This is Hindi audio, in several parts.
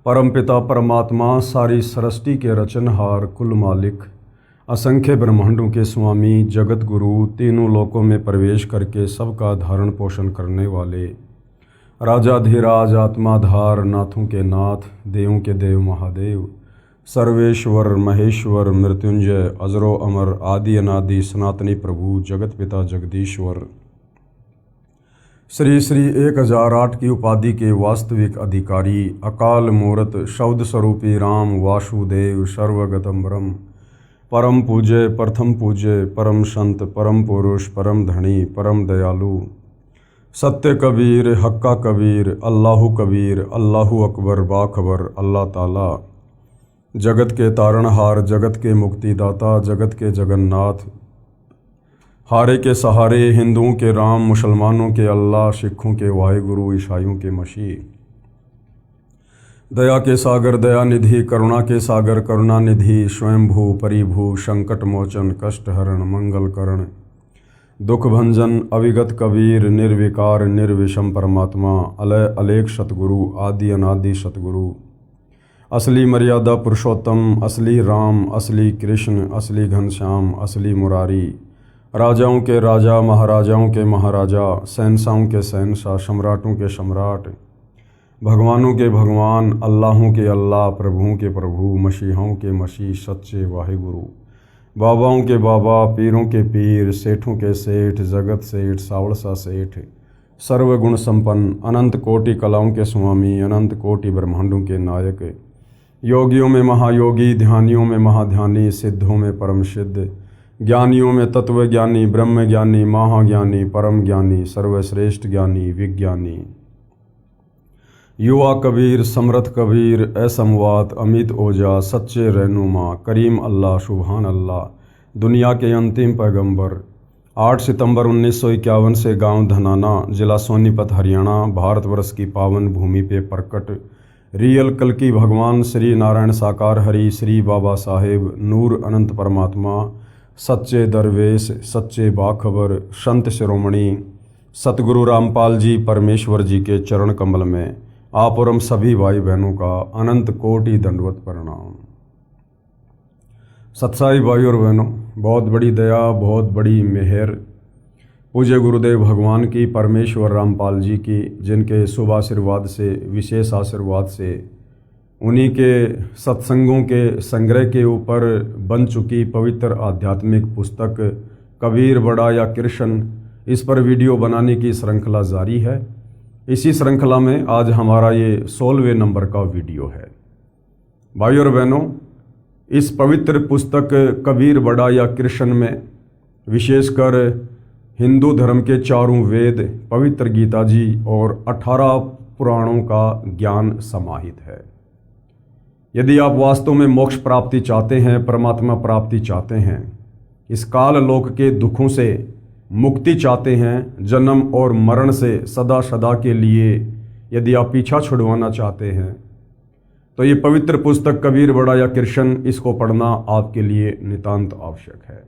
परमपिता परमात्मा सारी सृष्टि के रचनहार कुल मालिक असंख्य ब्रह्मांडों के स्वामी जगत गुरु तीनों लोकों में प्रवेश करके सबका धारण पोषण करने वाले राजाधिराज आत्माधार नाथों के नाथ देवों के देव महादेव सर्वेश्वर महेश्वर मृत्युंजय अजरो अमर आदि अनादि सनातनी प्रभु जगत पिता जगदीश्वर श्री श्री 1008 की उपाधि के वास्तविक अधिकारी अकाल मूर्त शब्द स्वरूपी राम वासुदेव सर्वगतम ब्रह्म परम पूज्य प्रथम पूज्य परम संत परम पुरुष परम धनी परम दयालु सत्य कबीर हक्का कबीर अल्लाहु कबीर अल्लाहु अकबर बाखबर अल्लाह ताला जगत के तारणहार जगत के मुक्तिदाता जगत के जगन्नाथ हारे के सहारे हिंदुओं के राम मुसलमानों के अल्लाह सिखों के वाहिगुरु ईसाइयों के मसीह दया के सागर दया निधि करुणा के सागर करुणा निधि स्वयंभू परिभू संकट मोचन कष्ट हरण मंगल करण दुख भंजन अविगत कबीर निर्विकार निर्विषम परमात्मा अलय अलेख सतगुरु आदि अनादि सतगुरु असली मर्यादा पुरुषोत्तम असली राम असली कृष्ण असली घनश्याम असली मुरारी राजाओं के राजा महाराजाओं के महाराजा शहंशाहों के शहंशाह सम्राटों के सम्राट भगवानों के भगवान अल्लाहों के अल्लाह प्रभुओं के प्रभु मसीहों के मसीह सच्चे वाहिगुरु बाबाओं के बाबा पीरों के पीर सेठों के सेठ जगत सेठ सावड़सा सेठ सर्वगुण संपन्न अनंत कोटि कलाओं के स्वामी अनंत कोटि ब्रह्मांडों के नायक योगियों में महायोगी ध्यानियों में महाध्यानी सिद्धों में परम सिद्ध ज्ञानियों में तत्व ज्ञानी ब्रह्म ज्ञानी महाज्ञानी परम ज्ञानी सर्वश्रेष्ठ ज्ञानी विज्ञानी युवा कबीर समर्थ कबीर असमवात अमित ओजा सच्चे रहनुमा करीम अल्लाह सुबहान अल्लाह दुनिया के अंतिम पैगंबर 8 सितंबर 1951 से गांव धनाना जिला सोनीपत हरियाणा भारतवर्ष की पावन भूमि पे प्रकट रियल कल्कि भगवान श्री नारायण साकार हरि श्री बाबा साहेब नूर अनंत परमात्मा सच्चे दरवेश सच्चे बाखबर संत शिरोमणि सतगुरु रामपाल जी परमेश्वर जी के चरण कमल में आप और हम सभी भाई बहनों का अनंत कोटि दंडवत प्रणाम। सत्साई भाई और बहनों, बहुत बड़ी दया बहुत बड़ी मेहर पूज्य गुरुदेव भगवान की परमेश्वर रामपाल जी की जिनके शुभ आशीर्वाद से विशेष आशीर्वाद से उन्हीं के सत्संगों के संग्रह के ऊपर बन चुकी पवित्र आध्यात्मिक पुस्तक कबीर बड़ा या कृष्ण इस पर वीडियो बनाने की श्रृंखला जारी है। इसी श्रृंखला में आज हमारा ये 16वें नंबर का वीडियो है। भाई और बहनों, इस पवित्र पुस्तक कबीर बड़ा या कृष्ण में विशेषकर हिंदू धर्म के चारों वेद पवित्र गीता जी और 18 पुराणों का ज्ञान समाहित है। यदि आप वास्तव में मोक्ष प्राप्ति चाहते हैं परमात्मा प्राप्ति चाहते हैं इस काल लोक के दुखों से मुक्ति चाहते हैं जन्म और मरण से सदा सदा के लिए यदि आप पीछा छुड़वाना चाहते हैं तो ये पवित्र पुस्तक कबीर बड़ा या कृष्ण इसको पढ़ना आपके लिए नितांत आवश्यक है।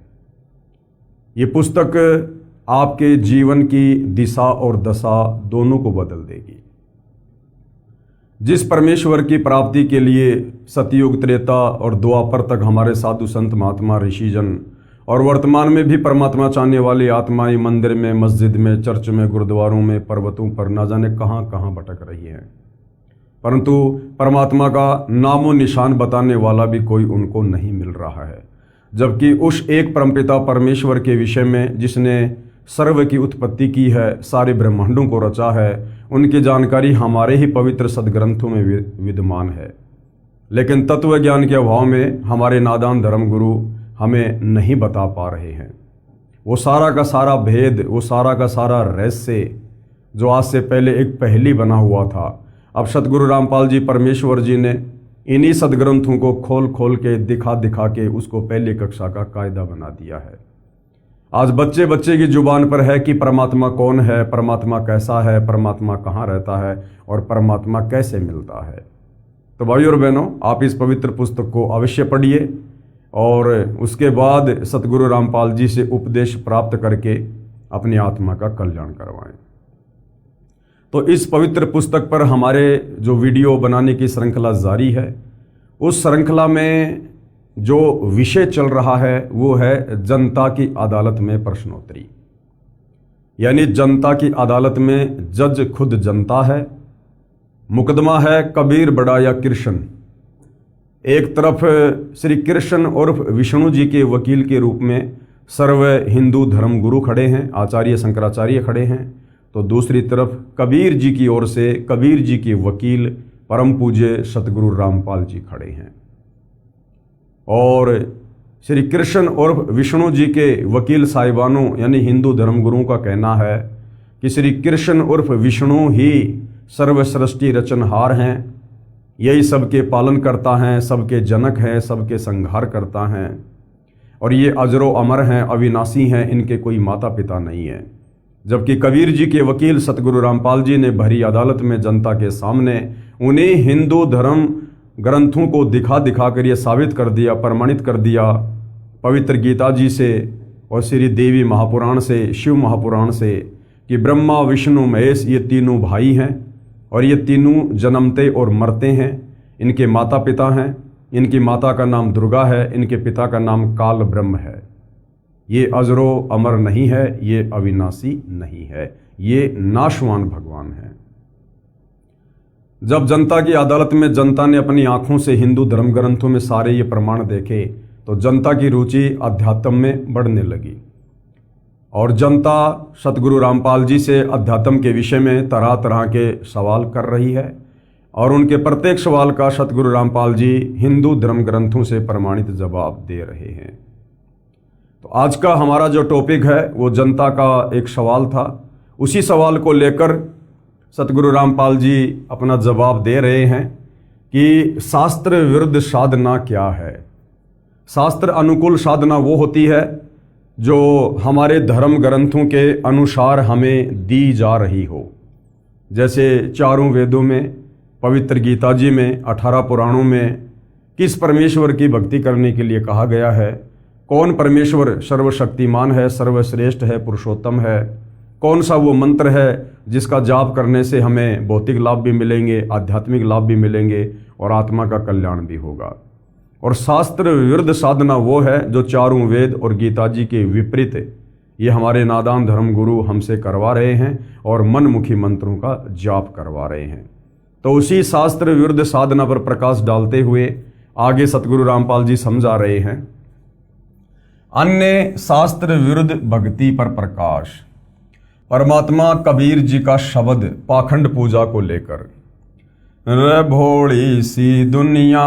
ये पुस्तक आपके जीवन की दिशा और दशा दोनों को बदल देगी। जिस परमेश्वर की प्राप्ति के लिए सतयुग त्रेता और द्वापर तक हमारे साधु संत महात्मा ऋषिजन और वर्तमान में भी परमात्मा चाहने वाली आत्माएं मंदिर में मस्जिद में चर्च में गुरुद्वारों में पर्वतों पर ना जाने कहाँ कहाँ भटक रही हैं, परंतु परमात्मा का नामो निशान बताने वाला भी कोई उनको नहीं मिल रहा है। जबकि उस एक परमपिता परमेश्वर के विषय में जिसने सर्व की उत्पत्ति की है सारे ब्रह्मांडों को रचा है उनकी जानकारी हमारे ही पवित्र सदग्रंथों में विद्यमान है। लेकिन तत्व ज्ञान के अभाव में हमारे नादान धर्मगुरु हमें नहीं बता पा रहे हैं वो सारा का सारा भेद वो सारा का सारा रहस्य जो आज से पहले एक पहेली बना हुआ था। अब सतगुरु रामपाल जी परमेश्वर जी ने इन्हीं सदग्रंथों को खोल खोल के दिखा दिखा के उसको पहली कक्षा का कायदा बना दिया है। आज बच्चे बच्चे की जुबान पर है कि परमात्मा कौन है, परमात्मा कैसा है, परमात्मा कहाँ रहता है और परमात्मा कैसे मिलता है। तो भाई और बहनों, आप इस पवित्र पुस्तक को अवश्य पढ़िए और उसके बाद सतगुरु रामपाल जी से उपदेश प्राप्त करके अपनी आत्मा का कल्याण करवाएं। तो इस पवित्र पुस्तक पर हमारे जो वीडियो बनाने की श्रृंखला जारी है, उस श्रृंखला में जो विषय चल रहा है वो है जनता की अदालत में प्रश्नोत्तरी। यानी जनता की अदालत में जज खुद जनता है। मुकदमा है कबीर बड़ा या कृष्ण। एक तरफ श्री कृष्ण उर्फ विष्णु जी के वकील के रूप में सर्व हिंदू धर्म गुरु खड़े हैं, आचार्य शंकराचार्य खड़े हैं, तो दूसरी तरफ कबीर जी की ओर से कबीर जी के वकील परम पूज्य सतगुरु रामपाल जी खड़े हैं। और श्री कृष्ण उर्फ विष्णु जी के वकील साहिबानों यानी हिंदू धर्म गुरुओं का कहना है कि श्री कृष्ण उर्फ विष्णु ही सर्व सृष्टि रचनहार हैं, यही सबके पालन करता हैं, सबके जनक हैं, सबके संहार करता हैं, और ये अजरो अमर हैं, अविनाशी हैं, इनके कोई माता पिता नहीं है। जबकि कबीर जी के वकील सतगुरु रामपाल जी ने भरी अदालत में जनता के सामने उन्हें हिंदू धर्म ग्रंथों को दिखा दिखा कर ये साबित कर दिया, प्रमाणित कर दिया पवित्र गीता जी से और श्री देवी महापुराण से, शिव महापुराण से, कि ब्रह्मा विष्णु महेश ये तीनों भाई हैं और ये तीनों जन्मते और मरते हैं। इनके माता पिता हैं, इनकी माता का नाम दुर्गा है, इनके पिता का नाम काल ब्रह्म है। ये अजरो अमर नहीं है, ये अविनाशी नहीं है, ये नाशवान भगवान है। जब जनता की अदालत में जनता ने अपनी आंखों से हिंदू धर्म ग्रंथों में सारे ये प्रमाण देखे तो जनता की रुचि अध्यात्म में बढ़ने लगी और जनता सतगुरु रामपाल जी से अध्यात्म के विषय में तरह तरह के सवाल कर रही है और उनके प्रत्येक सवाल का सतगुरु रामपाल जी हिंदू धर्म ग्रंथों से प्रमाणित जवाब दे रहे हैं। तो आज का हमारा जो टॉपिक है वो जनता का एक सवाल था। उसी सवाल को लेकर सतगुरु रामपाल जी अपना जवाब दे रहे हैं कि शास्त्र विरुद्ध साधना क्या है। शास्त्र अनुकूल साधना वो होती है जो हमारे धर्म ग्रंथों के अनुसार हमें दी जा रही हो। जैसे चारों वेदों में, पवित्र गीता जी में, 18 पुराणों में किस परमेश्वर की भक्ति करने के लिए कहा गया है, कौन परमेश्वर सर्वशक्तिमान है, सर्वश्रेष्ठ है, पुरुषोत्तम है, कौन सा वो मंत्र है जिसका जाप करने से हमें भौतिक लाभ भी मिलेंगे, आध्यात्मिक लाभ भी मिलेंगे और आत्मा का कल्याण भी होगा। और शास्त्र विरुद्ध साधना वो है जो चारों वेद और गीता जी के विपरीत ये हमारे नादान धर्म गुरु हमसे करवा रहे हैं और मनमुखी मंत्रों का जाप करवा रहे हैं। तो उसी शास्त्र विरुद्ध साधना पर प्रकाश डालते हुए आगे सतगुरु रामपाल जी समझा रहे हैं। अन्य शास्त्र विरुद्ध भक्ति पर प्रकाश। परमात्मा कबीर जी का शब्द पाखंड पूजा को लेकर, रे भोली सी दुनिया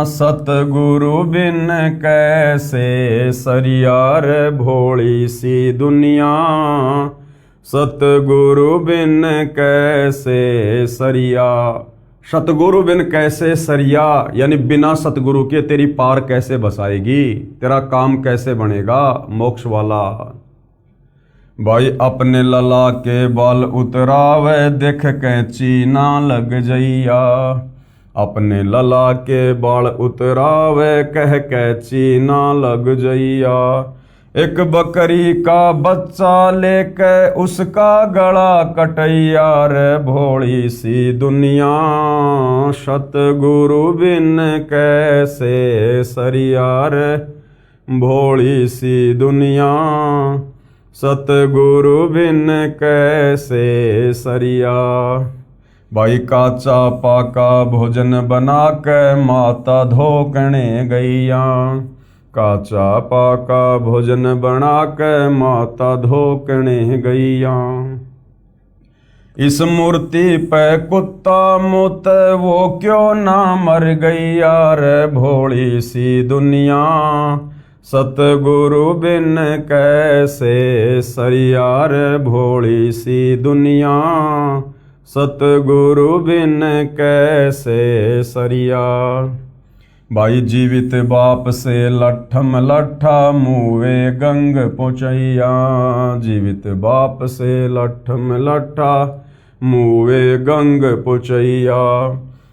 सतगुरु बिन कैसे सरिया, रे भोली सी दुनिया सतगुरु बिन कैसे सरिया। सतगुरु बिन कैसे सरिया यानी बिना सतगुरु के तेरी पार कैसे बसाएगी, तेरा काम कैसे बनेगा मोक्ष वाला। भाई अपने लला के बाल उतरावे देख कैंची ना लग जइया, अपने लला के बाल उतरावे कह कैंची ना लग जइया। एक बकरी का बच्चा लेके उसका गला कटैया, रे भोली सी दुनिया सतगुरु बिन कैसे सरिया, रे भोली सी दुनिया सतगुरु बिन कैसे सरिया। भाई काचा पाका भोजन बना के माता धोकने गैया, काचा पाका भोजन बना के माता धोकने गैया। इस मूर्ति पे कुत्ता मुत वो क्यों ना मर गैया, रे भोली सी दुनिया सतगुरु बिन कैसे सरिया, रे भोली सी दुनिया सतगुरु बिन कैसे सरिया। भाई जीवित बाप से लट्ठम लट्ठा मुँहे गंग पहुँचैया, जीवित बाप से लट्ठम लट्ठा मुँहे गंग पहुँचैया।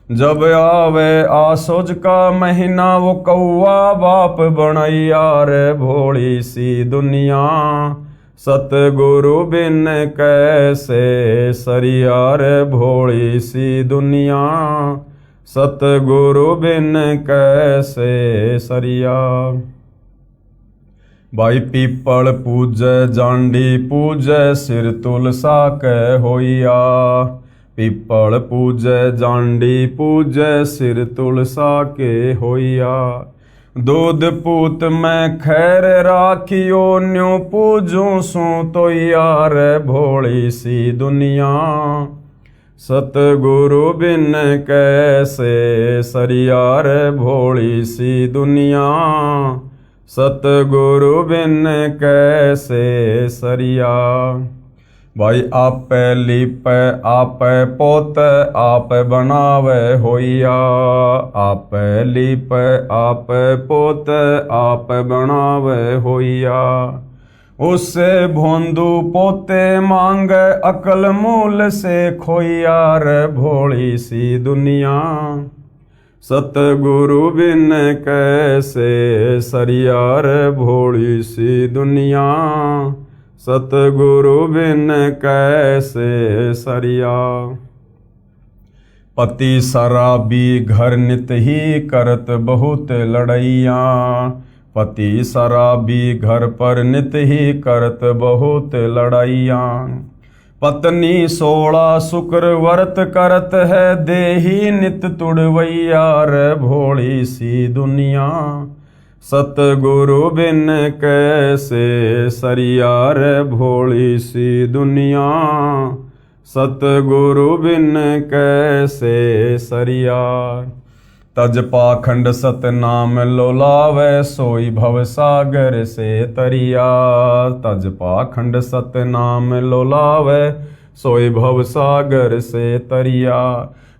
जब आवे आसोज का महीना वो कौआ बाप बनैया, रे भोली सी दुनिया सतगुरु बिन कैसे सरियार भोली सी दुनिया, सतगुरु बिन कैसे सरिया। भाई पीपल पूजै जांडी पूजै सिर तुलसा कै होइया, पीपल पूजै जांडी पूजै सिर तुलसा के होइया। दूध पूत मैं खैर राखियो न्यू पूजूं सू तो यार भोली सी दुनिया, सतगुरु बिन कैसे सरियार भोली सी दुनिया, सतगुरु बिन कैसे सरिया। भाई आपे लीपे आपे पोते आप बनावे होइया, आपे लीपे आपे पोते आप बनावे होइया। उससे भोंदू पोते मांगे अकल मूल से खोइया रे भोली सी दुनिया, सतगुरु बिन कैसे सरिया रे भोली सी दुनिया, सतगुरु बिन कैसे सरिया। पति शराबी घर नित ही करत बहुत लड़ैया, पति शराबी घर पर नित ही करत बहुत लड़ैया। पत्नी 16 शुक्र व्रत करत है देही नित तुड़वैया रे भोली सी दुनिया, सतगुरु बिन कैसे सरिया रे भोली सी दुनिया, सतगुरु बिन कैसे सरिया। तज पाखंड सतनाम लोलावे सोई भव सागर से तरिया, तज पाखंड सतनाम लोलावे सोई भव सागर से तरिया।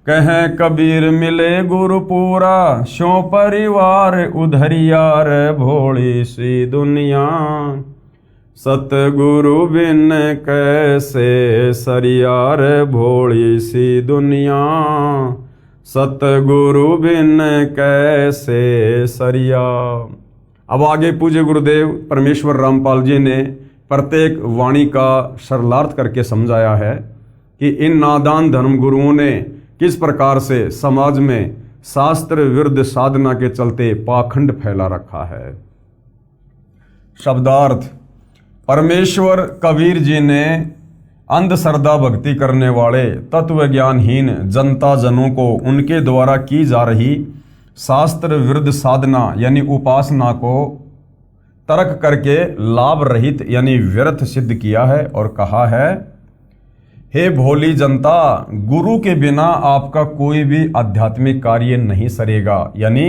कहें कबीर मिले गुरु पूरा शो परिवार उधरिया रे भोली सी दुनिया, सतगुरु बिन कैसे सरिया रे भोली सी दुनिया, सतगुरु बिन कैसे सरिया। अब आगे पूज्य गुरुदेव परमेश्वर रामपाल जी ने प्रत्येक वाणी का सरलार्थ करके समझाया है कि इन नादान धर्म गुरुओं ने किस प्रकार से समाज में शास्त्र विरुद्ध साधना के चलते पाखंड फैला रखा है। शब्दार्थ। परमेश्वर कबीर जी ने अंधश्रद्धा भक्ति करने वाले तत्व ज्ञानहीन जनता जनों को उनके द्वारा की जा रही शास्त्र विरुद्ध साधना यानी उपासना को तर्क करके लाभ रहित यानी व्यर्थ सिद्ध किया है और कहा है, हे भोली जनता, गुरु के बिना आपका कोई भी आध्यात्मिक कार्य नहीं सरेगा यानी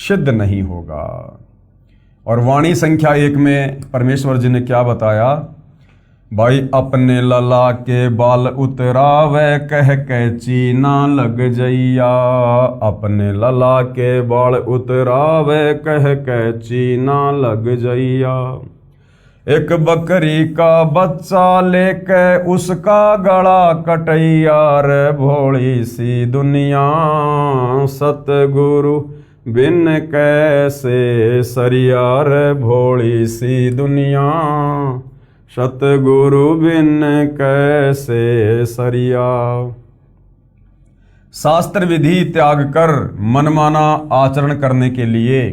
सिद्ध नहीं होगा। और वाणी संख्या 1 में परमेश्वर जी ने क्या बताया, भाई अपने लला के बाल उतरावे कह कैची ना लग जइया, अपने लला के बाल उतरावे कह कैची ना लग जइया। एक बकरी का बच्चा लेके उसका गला कटैया रे भोली सी दुनिया, सतगुरु बिन कैसे सरिया रे भोली सी दुनिया, सतगुरु बिन कैसे सरिया। शास्त्र विधि त्याग कर मनमाना आचरण करने के लिए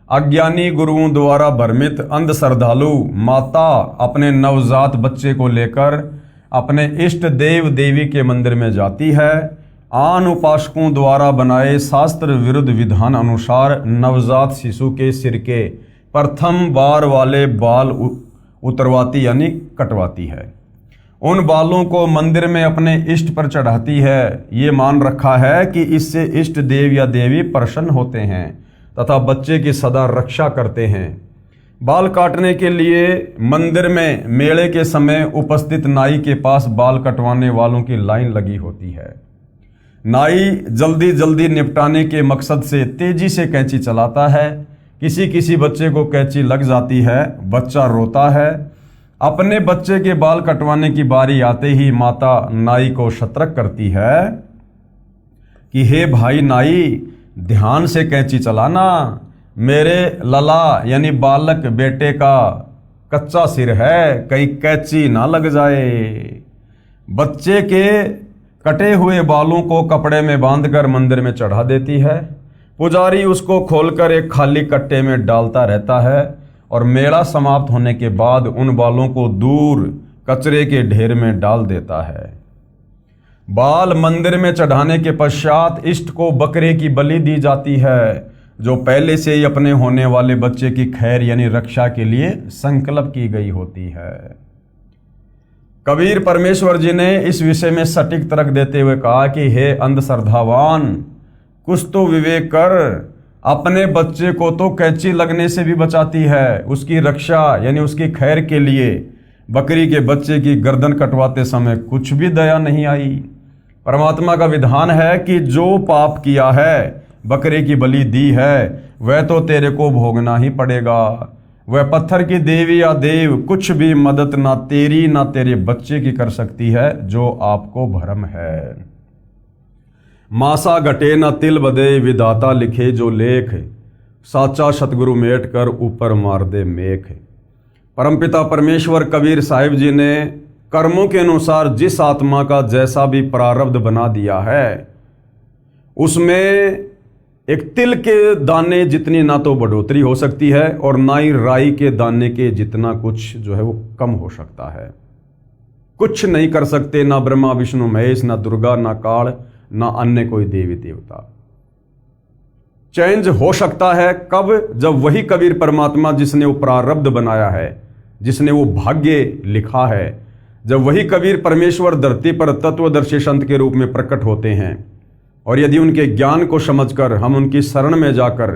अज्ञानी गुरुओं द्वारा भ्रमित अंध श्रद्धालु माता अपने नवजात बच्चे को लेकर अपने इष्ट देव देवी के मंदिर में जाती है। आन उपासकों द्वारा बनाए शास्त्र विरुद्ध विधान अनुसार नवजात शिशु के सिर के प्रथम बार वाले बाल उतरवाती यानी कटवाती है। उन बालों को मंदिर में अपने इष्ट पर चढ़ाती है। ये मान रखा है कि इससे इष्ट देव या देवी प्रसन्न होते हैं तथा बच्चे की सदा रक्षा करते हैं। बाल काटने के लिए मंदिर में मेले के समय उपस्थित नाई के पास बाल कटवाने वालों की लाइन लगी होती है। नाई जल्दी जल्दी निपटाने के मकसद से तेजी से कैंची चलाता है। किसी बच्चे को कैंची लग जाती है, बच्चा रोता है। अपने बच्चे के बाल कटवाने की बारी आते ही माता नाई को सतर्क करती है कि हे भाई नाई, ध्यान से कैंची चलाना, मेरे लला यानी बालक बेटे का कच्चा सिर है, कहीं कैंची ना लग जाए। बच्चे के कटे हुए बालों को कपड़े में बांधकर मंदिर में चढ़ा देती है। पुजारी उसको खोलकर एक खाली कट्टे में डालता रहता है और मेला समाप्त होने के बाद उन बालों को दूर कचरे के ढेर में डाल देता है। बाल मंदिर में चढ़ाने के पश्चात इष्ट को बकरे की बलि दी जाती है, जो पहले से ही अपने होने वाले बच्चे की खैर यानी रक्षा के लिए संकल्प की गई होती है। कबीर परमेश्वर जी ने इस विषय में सटीक तर्क देते हुए कहा कि हे अंधश्रद्धावान, कुछ तो विवेक कर। अपने बच्चे को तो कैंची लगने से भी बचाती है, उसकी रक्षा यानी उसकी खैर के लिए बकरी के बच्चे की गर्दन कटवाते समय कुछ भी दया नहीं आई। परमात्मा का विधान है कि जो पाप किया है, बकरे की बलि दी है, वह तो तेरे को भोगना ही पड़ेगा। वह पत्थर की देवी या देव कुछ भी मदद ना तेरी ना तेरे बच्चे की कर सकती है, जो आपको भ्रम है। मासा घटे न तिल बदे, विधाता लिखे जो लेख, साचा सतगुरु मेट कर ऊपर मार दे मेख। परमपिता परमेश्वर कबीर साहिब जी ने कर्मों के अनुसार जिस आत्मा का जैसा भी प्रारब्ध बना दिया है, उसमें एक तिल के दाने जितनी ना तो बढ़ोतरी हो सकती है और ना ही राई के दाने के जितना कुछ जो है वो कम हो सकता है। कुछ नहीं कर सकते ना ब्रह्मा विष्णु महेश, ना दुर्गा, ना काल, ना अन्य कोई देवी देवता। चेंज हो सकता है कब? जब वही कबीर परमात्मा जिसने वो प्रारब्ध बनाया है, जिसने वो भाग्य लिखा है, जब वही कबीर परमेश्वर धरती पर तत्वदर्शी संत के रूप में प्रकट होते हैं और यदि उनके ज्ञान को समझकर हम उनकी शरण में जाकर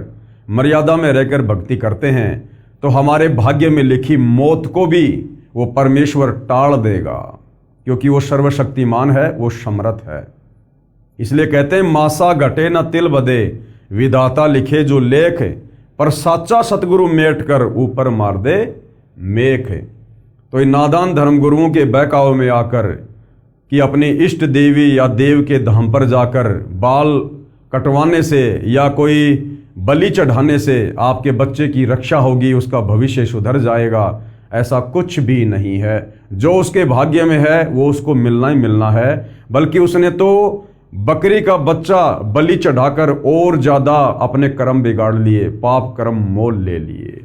मर्यादा में रहकर भक्ति करते हैं, तो हमारे भाग्य में लिखी मौत को भी वो परमेश्वर टाल देगा, क्योंकि वो सर्वशक्तिमान है, वो समर्थ है। इसलिए कहते हैं मासा घटे न तिल बदे, विधाता लिखे जो लेख, पर साचा सतगुरु मेट कर ऊपर मार दे मेख। तो इन नादान धर्मगुरुओं के बहकाव में आकर कि अपनी इष्ट देवी या देव के धाम पर जाकर बाल कटवाने से या कोई बलि चढ़ाने से आपके बच्चे की रक्षा होगी, उसका भविष्य सुधर जाएगा, ऐसा कुछ भी नहीं है। जो उसके भाग्य में है वो उसको मिलना ही मिलना है, बल्कि उसने तो बकरी का बच्चा बलि चढ़ाकर और ज्यादा अपने कर्म बिगाड़ लिए, पाप कर्म मोल ले लिए।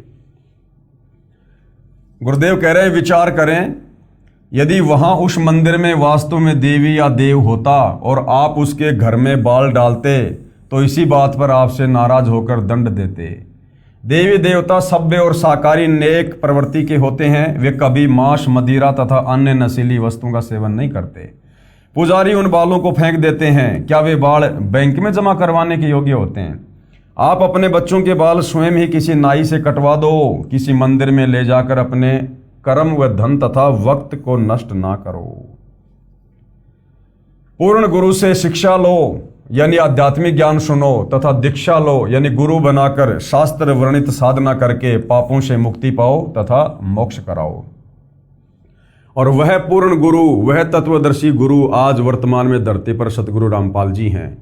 गुरुदेव कह रहे हैं विचार करें, यदि वहां उस मंदिर में वास्तव में देवी या देव होता और आप उसके घर में बाल डालते, तो इसी बात पर आपसे नाराज होकर दंड देते। देवी देवता सभ्य और शाकाहारी नेक प्रवृत्ति के होते हैं, वे कभी मांस, मदिरा तथा अन्य नशीली वस्तुओं का सेवन नहीं करते। पुजारी उन बालों को फेंक देते हैं, क्या वे बाल बैंक में जमा करवाने के योग्य होते हैं? आप अपने बच्चों के बाल स्वयं ही किसी नाई से कटवा दो, किसी मंदिर में ले जाकर अपने कर्म व धन तथा वक्त को नष्ट ना करो। पूर्ण गुरु से शिक्षा लो यानी आध्यात्मिक ज्ञान सुनो तथा दीक्षा लो यानी गुरु बनाकर शास्त्र वर्णित साधना करके पापों से मुक्ति पाओ तथा मोक्ष कराओ। और वह पूर्ण गुरु, वह तत्वदर्शी गुरु आज वर्तमान में धरती पर सतगुरु रामपाल जी हैं।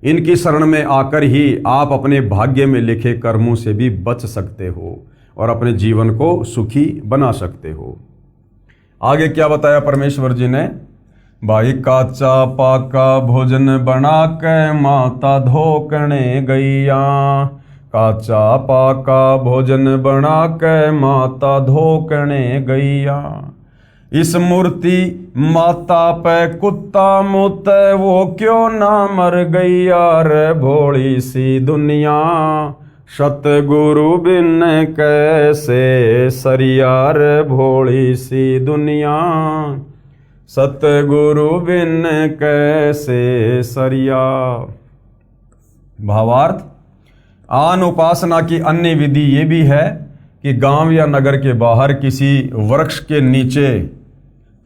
इनकी शरण में आकर ही आप अपने भाग्य में लिखे कर्मों से भी बच सकते हो और अपने जीवन को सुखी बना सकते हो। आगे क्या बताया परमेश्वर जी ने? भाई काचा पाका भोजन बना के माता धोकने गैया, काचा पाका भोजन बना के माता धोकने गैया। इस मूर्ति माता पे कुत्ता मुते, वो क्यों ना मर गई यार भोली सी दुनिया। सतगुरु बिन कैसे सरियार भोली सी दुनिया, सतगुरु बिन कैसे सरिया। भावार्थ, आन उपासना की अन्य विधि ये भी है कि गांव या नगर के बाहर किसी वृक्ष के नीचे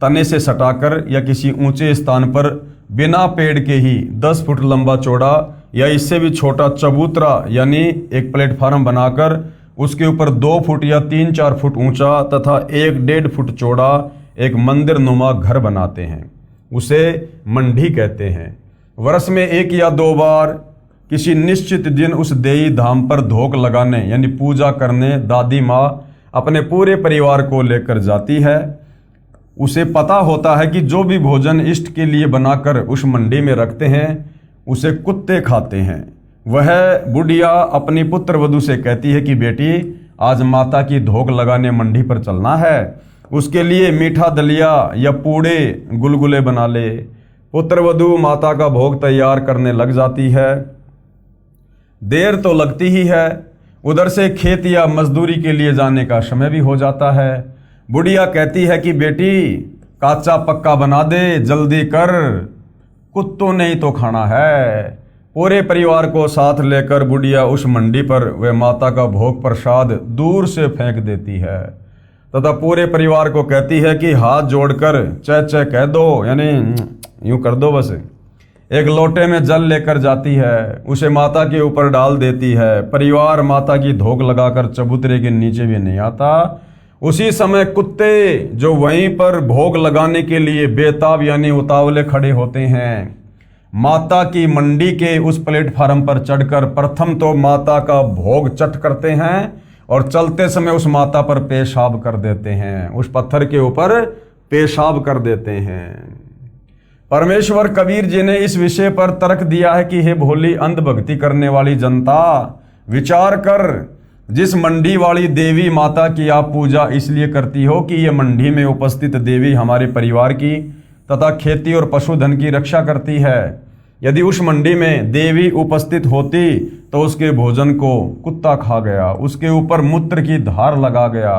तने से सटाकर या किसी ऊंचे स्थान पर बिना पेड़ के ही 10 फुट लंबा चौड़ा या इससे भी छोटा चबूतरा यानी एक प्लेटफार्म बनाकर उसके ऊपर 2 फुट या 3-4 फुट ऊंचा तथा 1-1.5 फुट चौड़ा एक मंदिर नुमा घर बनाते हैं। उसे मंडी कहते हैं। वर्ष में 1 या 2 बार किसी निश्चित दिन उस देई धाम पर धोक लगाने यानी पूजा करने दादी माँ अपने पूरे परिवार को लेकर जाती है। उसे पता होता है कि जो भी भोजन इष्ट के लिए बनाकर उस मंडी में रखते हैं उसे कुत्ते खाते हैं। वह बुढ़िया अपनी पुत्र वधू से कहती है कि बेटी, आज माता की धोख लगाने मंडी पर चलना है, उसके लिए मीठा दलिया या पूड़े गुलगुले बना ले। पुत्र वधू माता का भोग तैयार करने लग जाती है। देर तो लगती ही है, उधर से खेत या मजदूरी के लिए जाने का समय भी हो जाता है। बुढ़िया कहती है कि बेटी, काचा पक्का बना दे, जल्दी कर, कुत्तों ने ही तो खाना है। पूरे परिवार को साथ लेकर बुढ़िया उस मंडी पर वह माता का भोग प्रसाद दूर से फेंक देती है तथा पूरे परिवार को कहती है कि हाथ जोड़कर चै चै कह दो, यानी यूं कर दो बस। एक लोटे में जल लेकर जाती है, उसे माता के ऊपर डाल देती है। परिवार माता की धोख लगाकर चबूतरे के नीचे भी नहीं आता। उसी समय कुत्ते जो वहीं पर भोग लगाने के लिए बेताब यानी उतावले खड़े होते हैं, माता की मंडी के उस प्लेटफार्म पर चढ़कर प्रथम तो माता का भोग चट करते हैं और चलते समय उस माता पर पेशाब कर देते हैं, उस पत्थर के ऊपर पेशाब कर देते हैं। परमेश्वर कबीर जी ने इस विषय पर तर्क दिया है कि हे भोली अंधभक्ति करने वाली जनता, विचार कर, जिस मंडी वाली देवी माता की आप पूजा इसलिए करती हो कि ये मंडी में उपस्थित देवी हमारे परिवार की तथा खेती और पशुधन की रक्षा करती है। यदि उस मंडी में देवी उपस्थित होती तो उसके भोजन को कुत्ता खा गया, उसके ऊपर मूत्र की धार लगा गया।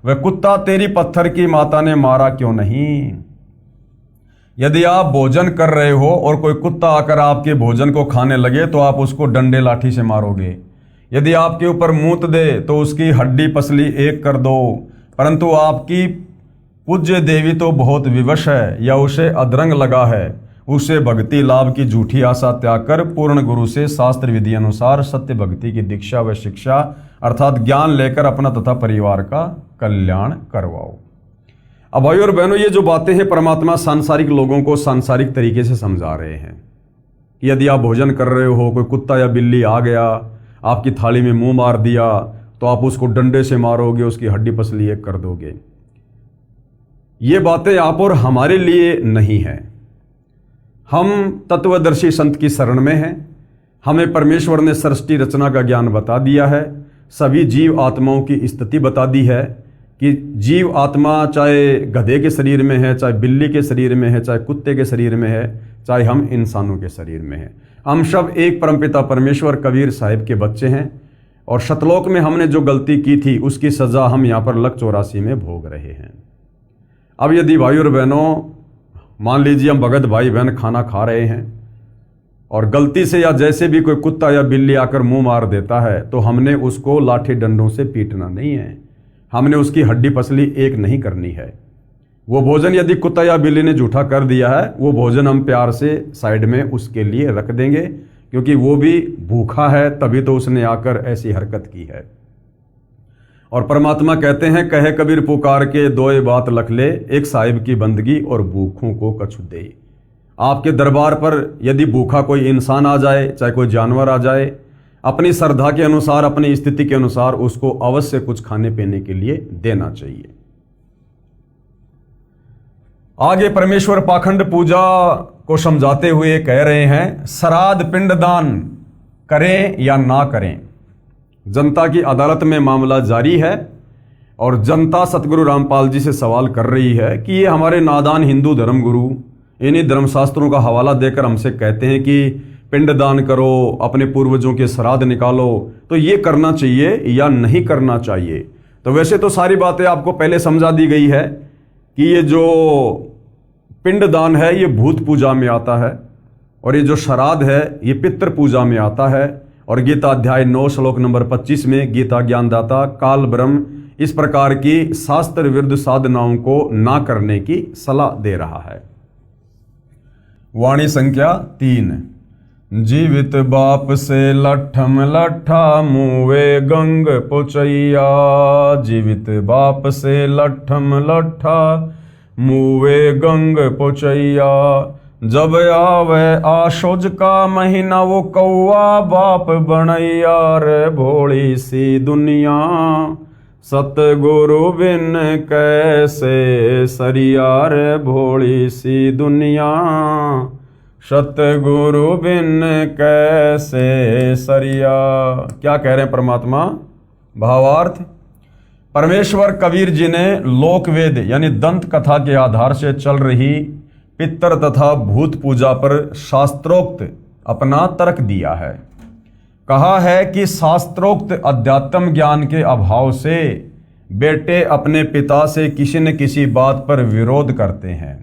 वह कुत्ता तेरी पत्थर की माता ने मारा क्यों नहीं? यदि आप भोजन कर रहे हो और कोई कुत्ता आकर आपके भोजन को खाने लगे तो आप उसको डंडे लाठी से मारोगे। यदि आपके ऊपर मूत दे तो उसकी हड्डी पसली एक कर दो। परंतु आपकी पूज्य देवी तो बहुत विवश है या उसे अधरंग लगा है, उसे भक्ति लाभ की झूठी आशा त्याग कर पूर्ण गुरु से शास्त्र विधि अनुसार सत्य भक्ति की दीक्षा व शिक्षा अर्थात ज्ञान लेकर अपना तथा परिवार का कल्याण करवाओ। अब भाई और बहनों, ये जो बातें हैं परमात्मा सांसारिक लोगों को सांसारिक तरीके से समझा रहे हैं कि यदि आप भोजन कर रहे हो, कोई कुत्ता या बिल्ली आ गया, आपकी थाली में मुंह मार दिया, तो आप उसको डंडे से मारोगे, उसकी हड्डी पसली एक कर दोगे। ये बातें आप और हमारे लिए नहीं है। हम तत्वदर्शी संत की शरण में हैं। हमें परमेश्वर ने सृष्टि रचना का ज्ञान बता दिया है, सभी जीव आत्माओं की स्थिति बता दी है कि जीव आत्मा चाहे गधे के शरीर में है, चाहे बिल्ली के शरीर में है, चाहे कुत्ते के शरीर में है, चाहे हम इंसानों के शरीर में है। हम सब एक परमपिता परमेश्वर कबीर साहिब के बच्चे हैं और शतलोक में हमने जो गलती की थी उसकी सज़ा हम यहाँ पर लक 84 में भोग रहे हैं। अब यदि भाई और बहनों, मान लीजिए हम भगत भाई बहन खाना खा रहे हैं और गलती से या जैसे भी कोई कुत्ता या बिल्ली आकर मुंह मार देता है तो हमने उसको लाठी डंडों से पीटना नहीं है, हमने उसकी हड्डी पसली एक नहीं करनी है। वो भोजन यदि कुत्ता या बिल्ली ने झूठा कर दिया है, वो भोजन हम प्यार से साइड में उसके लिए रख देंगे, क्योंकि वो भी भूखा है, तभी तो उसने आकर ऐसी हरकत की है। और परमात्मा कहते हैं, कहे कबीर पुकार के दोए बात लख ले, एक साहिब की बंदगी और भूखों को कछु दे। आपके दरबार पर यदि भूखा कोई इंसान आ जाए, चाहे कोई जानवर आ जाए, अपनी श्रद्धा के अनुसार, अपनी स्थिति के अनुसार उसको अवश्य कुछ खाने पीने के लिए देना चाहिए। आगे परमेश्वर पाखंड पूजा को समझाते हुए कह रहे हैं, श्राद्ध पिंडदान करें या ना करें। जनता की अदालत में मामला जारी है और जनता सतगुरु रामपाल जी से सवाल कर रही है कि ये हमारे नादान हिंदू धर्मगुरु इन्हीं धर्मशास्त्रों का हवाला देकर हमसे कहते हैं कि पिंडदान करो, अपने पूर्वजों के श्राद्ध निकालो, तो ये करना चाहिए या नहीं करना चाहिए। तो वैसे तो सारी बातें आपको पहले समझा दी गई है कि ये जो पिंडदान है ये भूत पूजा में आता है और ये जो श्राद्ध है ये पितृ पूजा में आता है। और गीता अध्याय 9 श्लोक नंबर 25 में गीता ज्ञानदाता काल ब्रह्म इस प्रकार की शास्त्र विरुद्ध साधनाओं को ना करने की सलाह दे रहा है। वाणी संख्या 3। जीवित बाप से लठम लठा मुवे गंग पोचैया। जीवित बाप से लठम लठा मुवे गंग पोचैया। जब आवे आशोज का महीना वो कौआ बाप बनैया रे भोली सी दुनिया। सतगुरु बिन कैसे सरिया रे भोली सी दुनिया, सतगुरु बिन कैसे सरिया। क्या कह रहे हैं परमात्मा? भावार्थ, परमेश्वर कबीर जी ने लोकवेद यानी दंत कथा के आधार से चल रही पितर तथा भूत पूजा पर शास्त्रोक्त अपना तर्क दिया है। कहा है कि शास्त्रोक्त अध्यात्म ज्ञान के अभाव से बेटे अपने पिता से किसी न किसी बात पर विरोध करते हैं।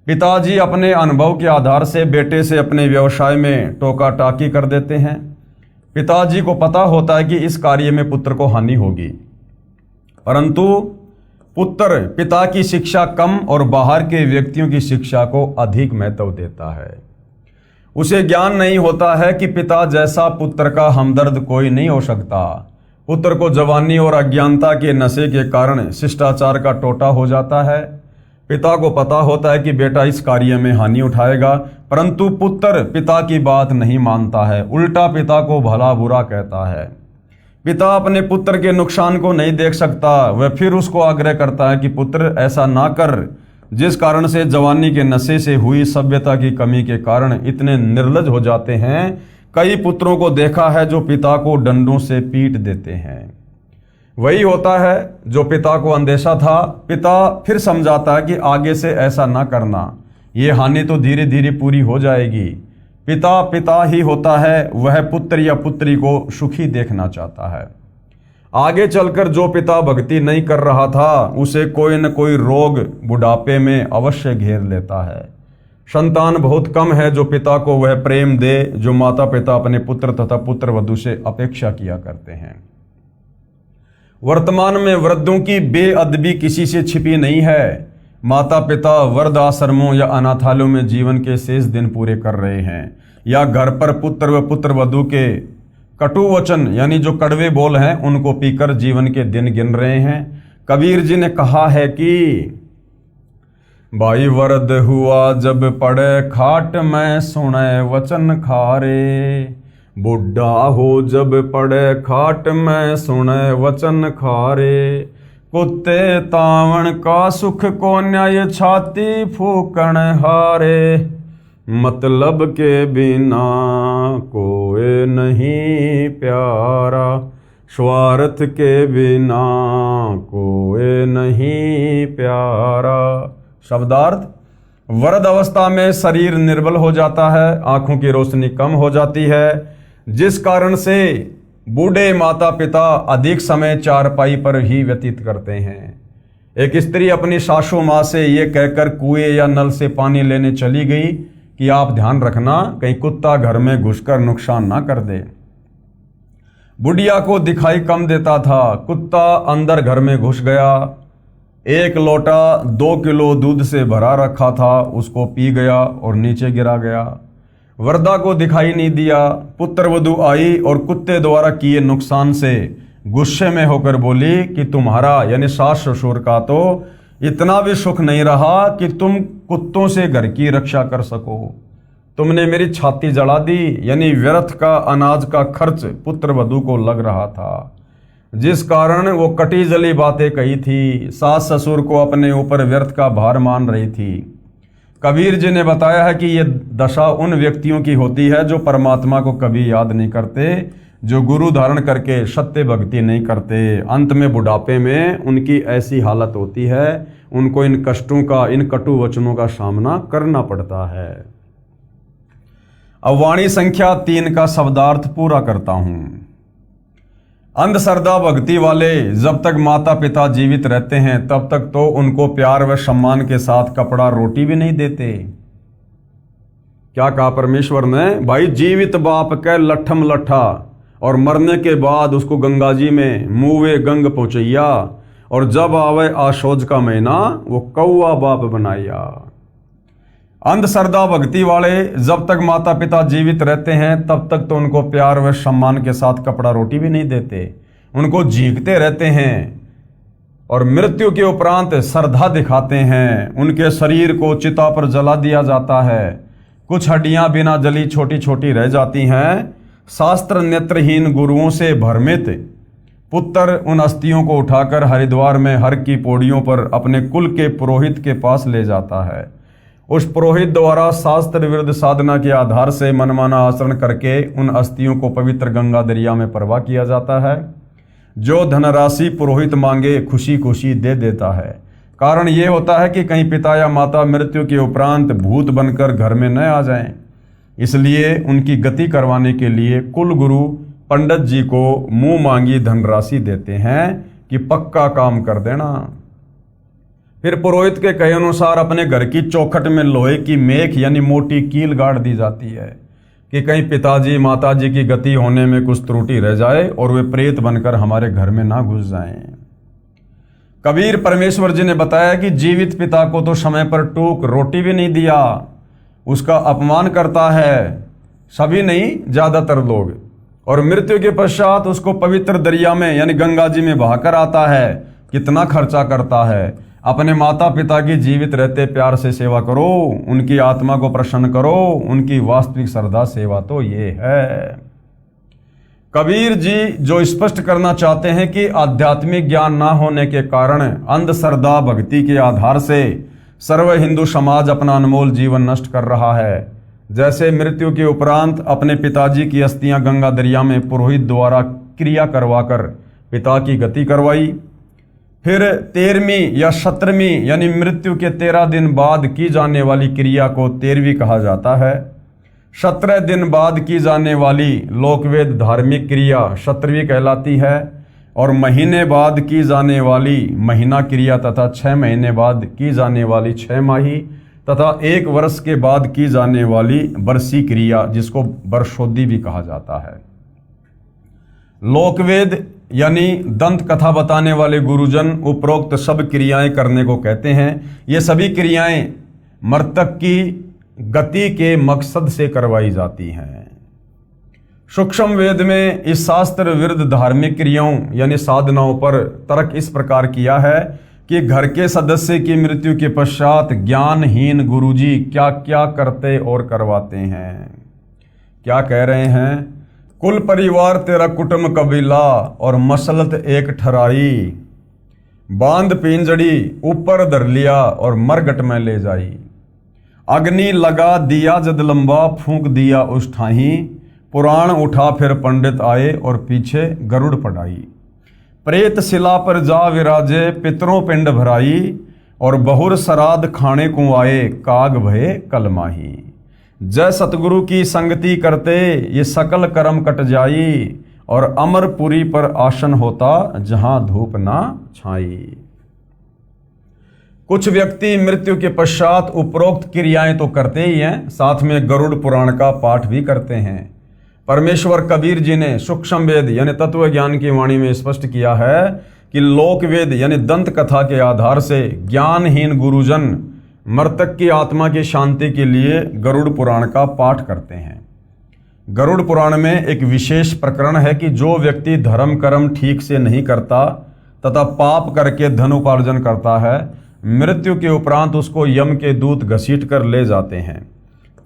पिताजी अपने अनुभव के आधार से बेटे से अपने व्यवसाय में टोका टाकी कर देते हैं। पिताजी को पता होता है कि इस कार्य में पुत्र को हानि होगी, परंतु पुत्र पिता की शिक्षा कम और बाहर के व्यक्तियों की शिक्षा को अधिक महत्व देता है। उसे ज्ञान नहीं होता है कि पिता जैसा पुत्र का हमदर्द कोई नहीं हो सकता। पुत्र को जवानी और अज्ञानता के नशे के कारण शिष्टाचार का टोटा हो जाता है। पिता को पता होता है कि बेटा इस कार्य में हानि उठाएगा, परंतु पुत्र पिता की बात नहीं मानता है, उल्टा पिता को भला बुरा कहता है। पिता अपने पुत्र के नुकसान को नहीं देख सकता, वह फिर उसको आग्रह करता है कि पुत्र ऐसा ना कर, जिस कारण से जवानी के नशे से हुई सभ्यता की कमी के कारण इतने निर्लज हो जाते हैं। कई पुत्रों को देखा है जो पिता को डंडों से पीट देते हैं। वही होता है जो पिता को अंदेशा था। पिता फिर समझाता है कि आगे से ऐसा ना करना, ये हानि तो धीरे धीरे पूरी हो जाएगी। पिता पिता ही होता है, वह पुत्र या पुत्री को सुखी देखना चाहता है। आगे चलकर जो पिता भक्ति नहीं कर रहा था उसे कोई न कोई रोग बुढ़ापे में अवश्य घेर लेता है। संतान बहुत कम है जो पिता को वह प्रेम दे जो माता पिता अपने पुत्र तथा पुत्र वधू से अपेक्षा किया करते हैं। वर्तमान में वृद्धों की बेअदबी किसी से छिपी नहीं है। माता पिता वृद्ध आश्रमों या अनाथालयों में जीवन के शेष दिन पूरे कर रहे हैं, या घर पर पुत्र व पुत्र वधू के कटु वचन यानी जो कड़वे बोल हैं उनको पीकर जीवन के दिन गिन रहे हैं। कबीर जी ने कहा है कि भाई वरद हुआ जब पड़े खाट में सुने वचन खारे, बुढ़ा हो जब पड़े खाट में सुने वचन खारे, कुत्ते तावण का सुख को न्याय छाती फूकण हारे, मतलब के बिना कोई नहीं प्यारा, स्वार्थ के बिना कोई नहीं प्यारा। शब्दार्थ, वृद्ध अवस्था में शरीर निर्बल हो जाता है, आंखों की रोशनी कम हो जाती है, जिस कारण से बूढ़े माता पिता अधिक समय चारपाई पर ही व्यतीत करते हैं। एक स्त्री अपनी सासू माँ से ये कहकर कुएं या नल से पानी लेने चली गई कि आप ध्यान रखना कहीं कुत्ता घर में घुसकर नुकसान ना कर दे। बुढ़िया को दिखाई कम देता था, कुत्ता अंदर घर में घुस गया। एक लोटा 2 किलो दूध से भरा रखा था, उसको पी गया और नीचे गिरा गया। वृद्धा को दिखाई नहीं दिया। पुत्र वधू आई और कुत्ते द्वारा किए नुकसान से गुस्से में होकर बोली कि तुम्हारा यानी सास ससुर का तो इतना भी सुख नहीं रहा कि तुम कुत्तों से घर की रक्षा कर सको। तुमने मेरी छाती जला दी, यानी व्यर्थ का अनाज का खर्च पुत्र वधू को लग रहा था, जिस कारण वो कटी जली बातें कही थी। सास ससुर को अपने ऊपर व्यर्थ का भार मान रही थी। कबीर जी ने बताया है कि ये दशा उन व्यक्तियों की होती है जो परमात्मा को कभी याद नहीं करते, जो गुरु धारण करके सत्य भक्ति नहीं करते। अंत में बुढ़ापे में उनकी ऐसी हालत होती है, उनको इन कष्टों का, इन कटु वचनों का सामना करना पड़ता है। अब वाणी संख्या 3 का शब्दार्थ पूरा करता हूं। अंधश्रद्धा भक्ति वाले जब तक माता पिता जीवित रहते हैं तब तक तो उनको प्यार व सम्मान के साथ कपड़ा रोटी भी नहीं देते। क्या कहा परमेश्वर ने? भाई जीवित बाप के लठम लठा और मरने के बाद उसको गंगा जी में मुँहे गंग पहुँचैया, और जब आवे आशोज का महीना वो कौआ बाप बनाया। अंधश्रद्धा भक्ति वाले जब तक माता पिता जीवित रहते हैं तब तक तो उनको प्यार व सम्मान के साथ कपड़ा रोटी भी नहीं देते, उनको झींकते रहते हैं और मृत्यु के उपरांत श्रद्धा दिखाते हैं। उनके शरीर को चिता पर जला दिया जाता है, कुछ हड्डियां बिना जली छोटी छोटी रह जाती हैं। शास्त्र नेत्रहीन गुरुओं से भ्रमित पुत्र उन अस्थियों को उठाकर हरिद्वार में हर की पौड़ियों पर अपने कुल के पुरोहित के पास ले जाता है। उस पुरोहित द्वारा शास्त्र विरुद्ध साधना के आधार से मनमाना आचरण करके उन अस्थियों को पवित्र गंगा दरिया में प्रवाह किया जाता है। जो धनराशि पुरोहित मांगे खुशी खुशी दे देता है। कारण ये होता है कि कहीं पिता या माता मृत्यु के उपरांत भूत बनकर घर में न आ जाएं। इसलिए उनकी गति करवाने के लिए कुल गुरु पंडित जी को मुंह मांगी धनराशि देते हैं कि पक्का काम कर देना। फिर पुरोहित के कहे अनुसार अपने घर की चौखट में लोहे की मेख यानी मोटी कील गाड़ दी जाती है कि कहीं पिताजी माताजी की गति होने में कुछ त्रुटि रह जाए और वे प्रेत बनकर हमारे घर में ना घुस जाएं। कबीर परमेश्वर जी ने बताया कि जीवित पिता को तो समय पर टूक रोटी भी नहीं दिया, उसका अपमान करता है, सभी नहीं ज्यादातर लोग, और मृत्यु के पश्चात उसको पवित्र दरिया में यानी गंगा जी में बहाकर आता है। कितना खर्चा करता है। अपने माता पिता की जीवित रहते प्यार से सेवा करो, उनकी आत्मा को प्रसन्न करो, उनकी वास्तविक श्रद्धा सेवा तो ये है। कबीर जी जो स्पष्ट करना चाहते हैं कि आध्यात्मिक ज्ञान ना होने के कारण अंधश्रद्धा भक्ति के आधार से सर्व हिंदू समाज अपना अनमोल जीवन नष्ट कर रहा है। जैसे मृत्यु के उपरांत अपने पिताजी की अस्थियां गंगा दरिया में पुरोहित द्वारा क्रिया करवाकर पिता की गति करवाई। फिर 13वीं या 17वीं यानी मृत्यु के 13 दिन बाद की जाने वाली क्रिया को 13वीं कहा जाता है। 17 दिन बाद की जाने वाली लोकवेद धार्मिक क्रिया 17वीं कहलाती है और महीने बाद की जाने वाली महीना क्रिया तथा 6 महीने बाद की जाने वाली 6 माही तथा 1 वर्ष के बाद की जाने वाली बरसी क्रिया जिसको वर्षोद्धि भी कहा जाता है। लोकवेद यानी दंत कथा बताने वाले गुरुजन उपरोक्त सब क्रियाएं करने को कहते हैं। ये सभी क्रियाएं मृतक की गति के मकसद से करवाई जाती हैं। सूक्ष्म वेद में इस शास्त्र विरुद्ध धार्मिक क्रियाओं यानी साधनाओं पर तर्क इस प्रकार किया है कि घर के सदस्य की मृत्यु के पश्चात ज्ञानहीन गुरुजी क्या क्या करते और करवाते हैं। क्या कह रहे हैं? कुल परिवार तेरा कुटुंब कबीला और मसलत एक ठराई, बांध पिंजड़ी ऊपर धर लिया और मरगट में ले जाई। अग्नि लगा दिया जद लंबा फूंक दिया उस ठाही, पुराण उठा फिर पंडित आए और पीछे गरुड़ पढ़ाई। प्रेत शिला पर जा विराजे पितरों पिंड भराई, और बहुर सराद खाने को आए काग भये कलमाही। जय सतगुरु की संगति करते ये सकल कर्म कट जाई, और अमरपुरी पर आसन होता जहां धूप ना छाई। कुछ व्यक्ति मृत्यु के पश्चात उपरोक्त क्रियाएं तो करते ही हैं, साथ में गरुड़ पुराण का पाठ भी करते हैं। परमेश्वर कबीर जी ने सूक्ष्म वेद यानी तत्व ज्ञान की वाणी में स्पष्ट किया है कि लोक वेद यानी दंत कथा के आधार से ज्ञानहीन गुरुजन मृतक की आत्मा की शांति के लिए गरुड़ पुराण का पाठ करते हैं। गरुड़ पुराण में एक विशेष प्रकरण है कि जो व्यक्ति धर्म कर्म ठीक से नहीं करता तथा पाप करके धन उपार्जन करता है, मृत्यु के उपरांत उसको यम के दूत घसीट कर ले जाते हैं।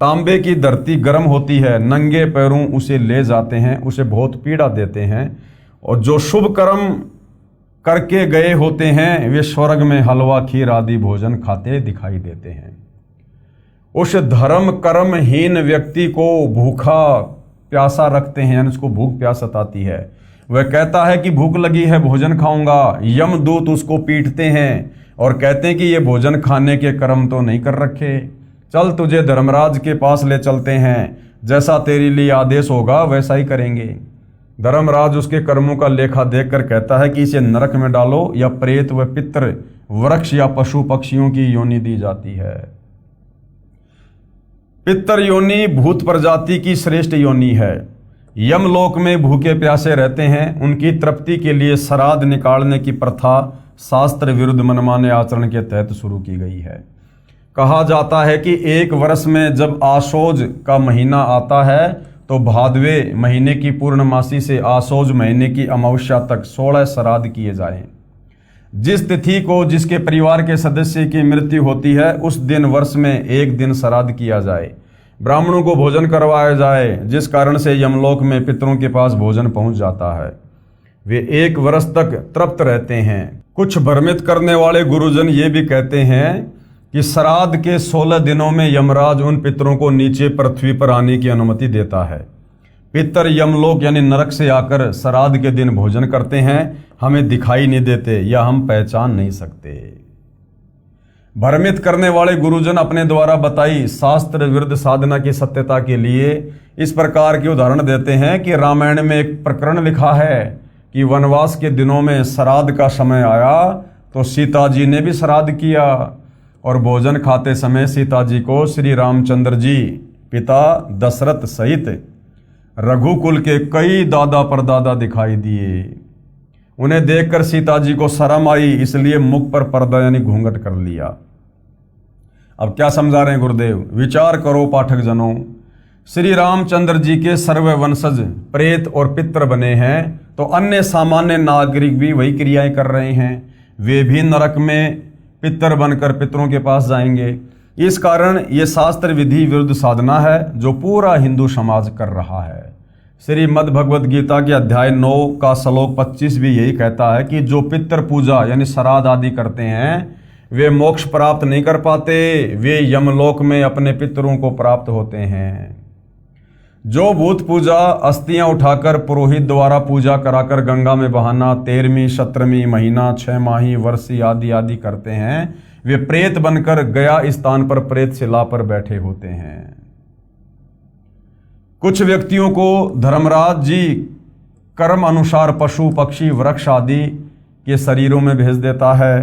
तांबे की धरती गर्म होती है, नंगे पैरों उसे ले जाते हैं, उसे बहुत पीड़ा देते हैं, और जो शुभ कर्म करके गए होते हैं वे स्वर्ग में हलवा खीर आदि भोजन खाते दिखाई देते हैं। उस धर्म कर्महीन व्यक्ति को भूखा प्यासा रखते हैं, यानी उसको भूख प्यास सताती है। वह कहता है कि भूख लगी है, भोजन खाऊंगा। यमदूत उसको पीटते हैं और कहते हैं कि ये भोजन खाने के कर्म तो नहीं कर रखे, चल तुझे धर्मराज के पास ले चलते हैं, जैसा तेरे लिए आदेश होगा वैसा ही करेंगे। धर्मराज उसके कर्मों का लेखा देखकर कहता है कि इसे नरक में डालो, या प्रेत व पितृ वृक्ष या पशु पक्षियों की योनि दी जाती है। पितर योनि भूत प्रजाति की श्रेष्ठ योनि है। यमलोक में भूखे प्यासे रहते हैं, उनकी तृप्ति के लिए श्राद्ध निकालने की प्रथा शास्त्र विरुद्ध मनमाने आचरण के तहत शुरू की गई है। कहा जाता है कि 1 वर्ष में जब आशोज का महीना आता है तो भादवे महीने की पूर्णमासी से आशोज महीने की अमावस्या तक 16 श्राद्ध किए जाएं। जिस तिथि को जिसके परिवार के सदस्य की मृत्यु होती है उस दिन वर्ष में 1 दिन श्राद्ध किया जाए, ब्राह्मणों को भोजन करवाया जाए, जिस कारण से यमलोक में पितरों के पास भोजन पहुंच जाता है। वे 1 वर्ष तक तृप्त रहते हैं। कुछ भ्रमित करने वाले गुरुजन ये भी कहते हैं कि श्राद्ध के 16 दिनों में यमराज उन पितरों को नीचे पृथ्वी पर आने की अनुमति देता है। पितर यमलोक यानी नरक से आकर श्राद्ध के दिन भोजन करते हैं, हमें दिखाई नहीं देते या हम पहचान नहीं सकते। भ्रमित करने वाले गुरुजन अपने द्वारा बताई शास्त्र विरुद्ध साधना की सत्यता के लिए इस प्रकार के उदाहरण देते हैं कि रामायण में एक प्रकरण लिखा है कि वनवास के दिनों में श्राद्ध का समय आया तो सीता जी ने भी श्राद्ध किया और भोजन खाते समय सीता जी को श्री रामचंद्र जी पिता दशरथ सहित रघुकुल के कई दादा परदादा दिखाई दिए। उन्हें देखकर सीता जी को शर्म आई, इसलिए मुख पर पर्दा यानी घूंघट कर लिया। अब क्या समझा रहे हैं गुरुदेव? विचार करो पाठक जनों, श्री रामचंद्र जी के सर्व वंशज प्रेत और पितर बने हैं तो अन्य सामान्य नागरिक भी वही क्रियाएं कर रहे हैं। वे भी नरक में पितर बनकर पितरों के पास जाएंगे। इस कारण ये शास्त्र विधि विरुद्ध साधना है जो पूरा हिंदू समाज कर रहा है। श्रीमद् भगवद गीता के अध्याय 9 का श्लोक 25 भी यही कहता है कि जो पितर पूजा यानी श्राद्ध आदि करते हैं वे मोक्ष प्राप्त नहीं कर पाते, वे यमलोक में अपने पितरों को प्राप्त होते हैं। जो भूत पूजा अस्थियां उठाकर पुरोहित द्वारा पूजा कराकर गंगा में बहाना 13वीं 17वीं महीना 6 माही वर्षी आदि आदि करते हैं, वे प्रेत बनकर गया स्थान पर प्रेत शिला पर बैठे होते हैं। कुछ व्यक्तियों को धर्मराज जी कर्म अनुसार पशु पक्षी वृक्ष आदि के शरीरों में भेज देता है।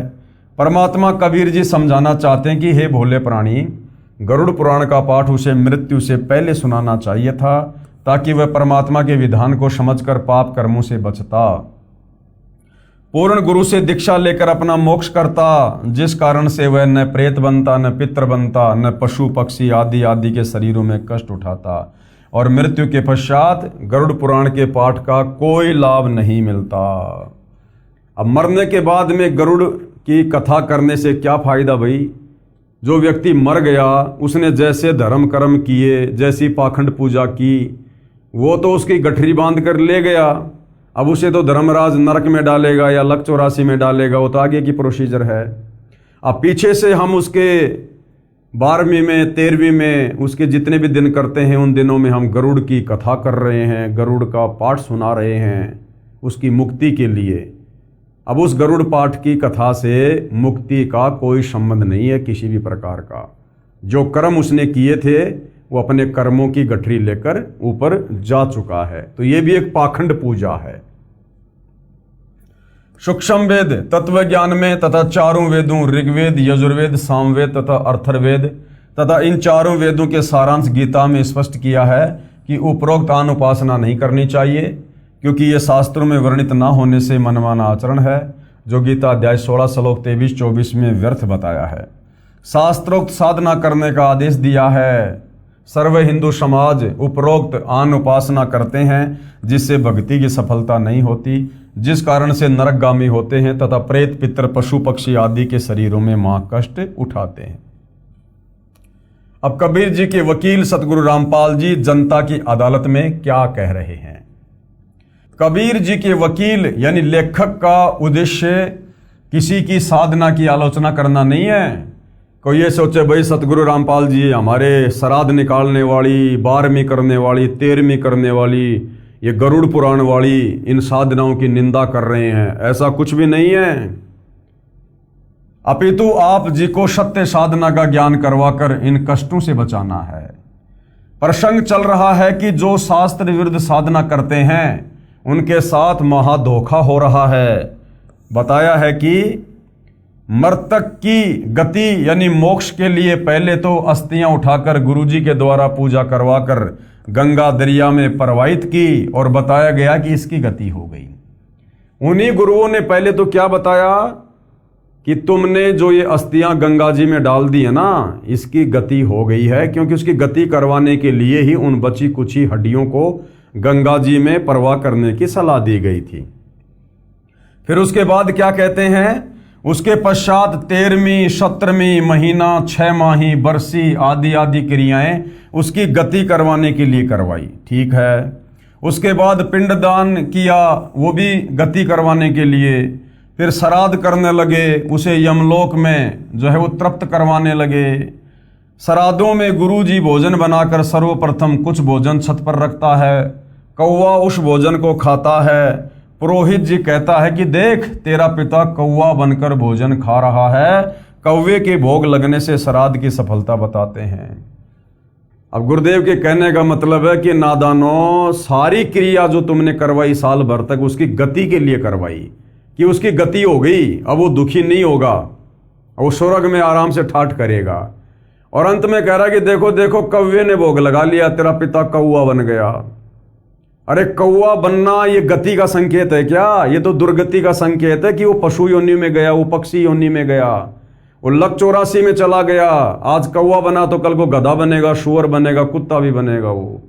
परमात्मा कबीर जी समझाना चाहते हैं कि हे भोले प्राणी, गरुड़ पुराण का पाठ उसे मृत्यु से पहले सुनाना चाहिए था ताकि वह परमात्मा के विधान को समझकर पाप कर्मों से बचता, पूर्ण गुरु से दीक्षा लेकर अपना मोक्ष करता, जिस कारण से वह न प्रेत बनता, न पितर बनता, न पशु पक्षी आदि आदि के शरीरों में कष्ट उठाता और मृत्यु के पश्चात गरुड़ पुराण के पाठ का कोई लाभ नहीं मिलता। अब मरने के बाद में गरुड़ की कथा करने से क्या फायदा भाई? जो व्यक्ति मर गया उसने जैसे धर्म कर्म किए, जैसी पाखंड पूजा की, वो तो उसकी गठरी बांध कर ले गया। अब उसे तो धर्मराज नरक में डालेगा या लक 84 में डालेगा, वो तो आगे की प्रोसीजर है। अब पीछे से हम उसके 12वीं में 13वीं में उसके जितने भी दिन करते हैं उन दिनों में हम गरुड़ की कथा कर रहे हैं, गरुड़ का पाठ सुना रहे हैं उसकी मुक्ति के लिए। अब उस गरुड़ पाठ की कथा से मुक्ति का कोई संबंध नहीं है किसी भी प्रकार का। जो कर्म उसने किए थे वो अपने कर्मों की गठरी लेकर ऊपर जा चुका है, तो ये भी एक पाखंड पूजा है। सूक्ष्म वेद तत्व ज्ञान में तथा चारों वेदों ऋग्वेद, यजुर्वेद, सामवेद तथा अथर्ववेद तथा इन चारों वेदों के सारांश गीता में स्पष्ट किया है कि उपरोक्त आन उपासना नहीं करनी चाहिए, क्योंकि यह शास्त्रों में वर्णित ना होने से मनमाना आचरण है, जो गीता अध्याय 16 श्लोक 23-24 में व्यर्थ बताया है। शास्त्रोक्त साधना करने का आदेश दिया है। सर्व हिंदू समाज उपरोक्त आन उपासना करते हैं जिससे भक्ति की सफलता नहीं होती, जिस कारण से नरकगामी होते हैं तथा प्रेत पितर पशु पक्षी आदि के शरीरों में मां कष्ट उठाते हैं। अब कबीर जी के वकील सतगुरु रामपाल जी जनता की अदालत में क्या कह रहे हैं? कबीर जी के वकील यानी लेखक का उद्देश्य किसी की साधना की आलोचना करना नहीं है। कोई ये सोचे भाई सतगुरु रामपाल जी हमारे श्राद्ध निकालने वाली, 12वीं करने वाली, 13वीं करने वाली, ये गरुड़ पुराण वाली इन साधनाओं की निंदा कर रहे हैं, ऐसा कुछ भी नहीं है। अपितु आप जी को सत्य साधना का ज्ञान करवाकर इन कष्टों से बचाना है। प्रसंग चल रहा है कि जो शास्त्र विरुद्ध साधना करते हैं उनके साथ महा धोखा हो रहा है। बताया है कि मृतक की गति यानी मोक्ष के लिए पहले तो अस्थियां उठाकर गुरुजी के द्वारा पूजा करवाकर गंगा दरिया में प्रवाहित की और बताया गया कि इसकी गति हो गई। उन्हीं गुरुओं ने पहले तो क्या बताया कि तुमने जो ये अस्थियां गंगा जी में डाल दी है ना, इसकी गति हो गई है, क्योंकि उसकी गति करवाने के लिए ही उन बची कुची हड्डियों को गंगा जी में प्रवाह करने की सलाह दी गई थी। फिर उसके बाद क्या कहते हैं? उसके पश्चात 13वीं 17वीं महीना 6 माही बरसी आदि आदि क्रियाएं उसकी गति करवाने के लिए करवाई। ठीक है। उसके बाद पिंडदान किया, वो भी गति करवाने के लिए। फिर श्राद्ध करने लगे, उसे यमलोक में जो है वो तृप्त करवाने लगे। श्राद्धों में गुरुजी भोजन बनाकर सर्वप्रथम कुछ भोजन छत पर रखता है, कौवा उस भोजन को खाता है। पुरोहित जी कहता है कि देख तेरा पिता कौवा बनकर भोजन खा रहा है। कौवे के भोग लगने से श्राद्ध की सफलता बताते हैं। अब गुरुदेव के कहने का मतलब है कि नादानो, सारी क्रिया जो तुमने करवाई साल भर तक उसकी गति के लिए करवाई, कि उसकी गति हो गई, अब वो दुखी नहीं होगा, वो स्वर्ग में आराम से ठाठ करेगा। और अंत में कह रहा है कि देखो देखो कौवे ने भोग लगा लिया, तेरा पिता कौवा बन गया। अरे कौवा बनना ये गति का संकेत है क्या? ये तो दुर्गति का संकेत है कि वो पशु योनि में गया, वो पक्षी योनि में गया, वो लक 84 में चला गया। आज कौवा बना तो कल को गधा बनेगा, शुअर बनेगा, कुत्ता भी बनेगा वो।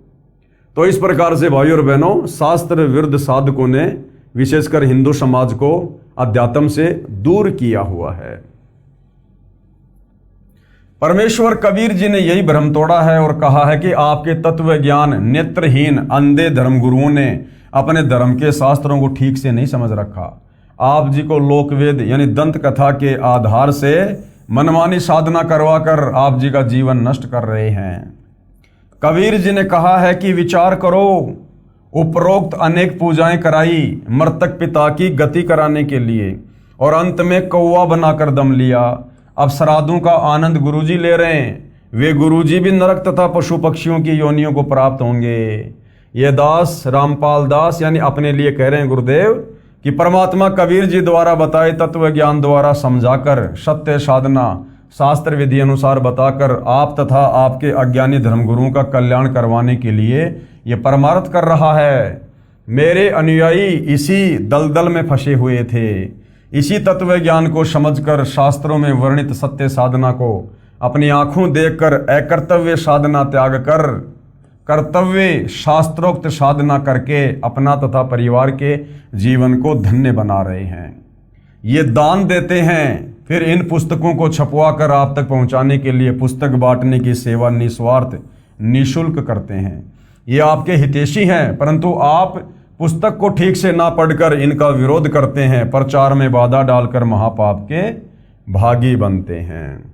तो इस प्रकार से भाइयों और बहनों, शास्त्र विरुद्ध साधकों ने विशेषकर हिंदू समाज को अध्यात्म से दूर किया हुआ है। परमेश्वर कबीर जी ने यही भ्रम तोड़ा है और कहा है कि आपके तत्व ज्ञान नेत्रहीन अंधे धर्मगुरुओं ने अपने धर्म के शास्त्रों को ठीक से नहीं समझ रखा। आप जी को लोकवेद यानी दंत कथा के आधार से मनमानी साधना करवाकर आप जी का जीवन नष्ट कर रहे हैं। कबीर जी ने कहा है कि विचार करो, उपरोक्त अनेक पूजाएं कराई मृतक पिता की गति कराने के लिए और अंत में कौवा बनाकर दम लिया। अब श्राद्धों का आनंद गुरुजी ले रहे हैं, वे गुरुजी भी नरक तथा पशु पक्षियों की योनियों को प्राप्त होंगे। ये दास रामपाल दास यानी अपने लिए कह रहे हैं गुरुदेव कि परमात्मा कबीर जी द्वारा बताए तत्व ज्ञान द्वारा समझाकर सत्य साधना शास्त्र विधि अनुसार बताकर आप तथा आपके अज्ञानी धर्मगुरुओं का कल्याण करवाने के लिए ये परमार्थ कर रहा है। मेरे अनुयायी इसी दलदल में फंसे हुए थे। इसी तत्व ज्ञान को समझकर शास्त्रों में वर्णित सत्य साधना को अपनी आंखों देखकर अकर्तव्य साधना त्याग कर कर्तव्य शास्त्रोक्त साधना करके अपना तथा परिवार के जीवन को धन्य बना रहे हैं। ये दान देते हैं, फिर इन पुस्तकों को छपवा कर आप तक पहुंचाने के लिए पुस्तक बांटने की सेवा निस्वार्थ निःशुल्क करते हैं। ये आपके हितैषी हैं, परंतु आप पुस्तक को ठीक से ना पढ़कर इनका विरोध करते हैं, प्रचार में बाधा डालकर महापाप के भागी बनते हैं।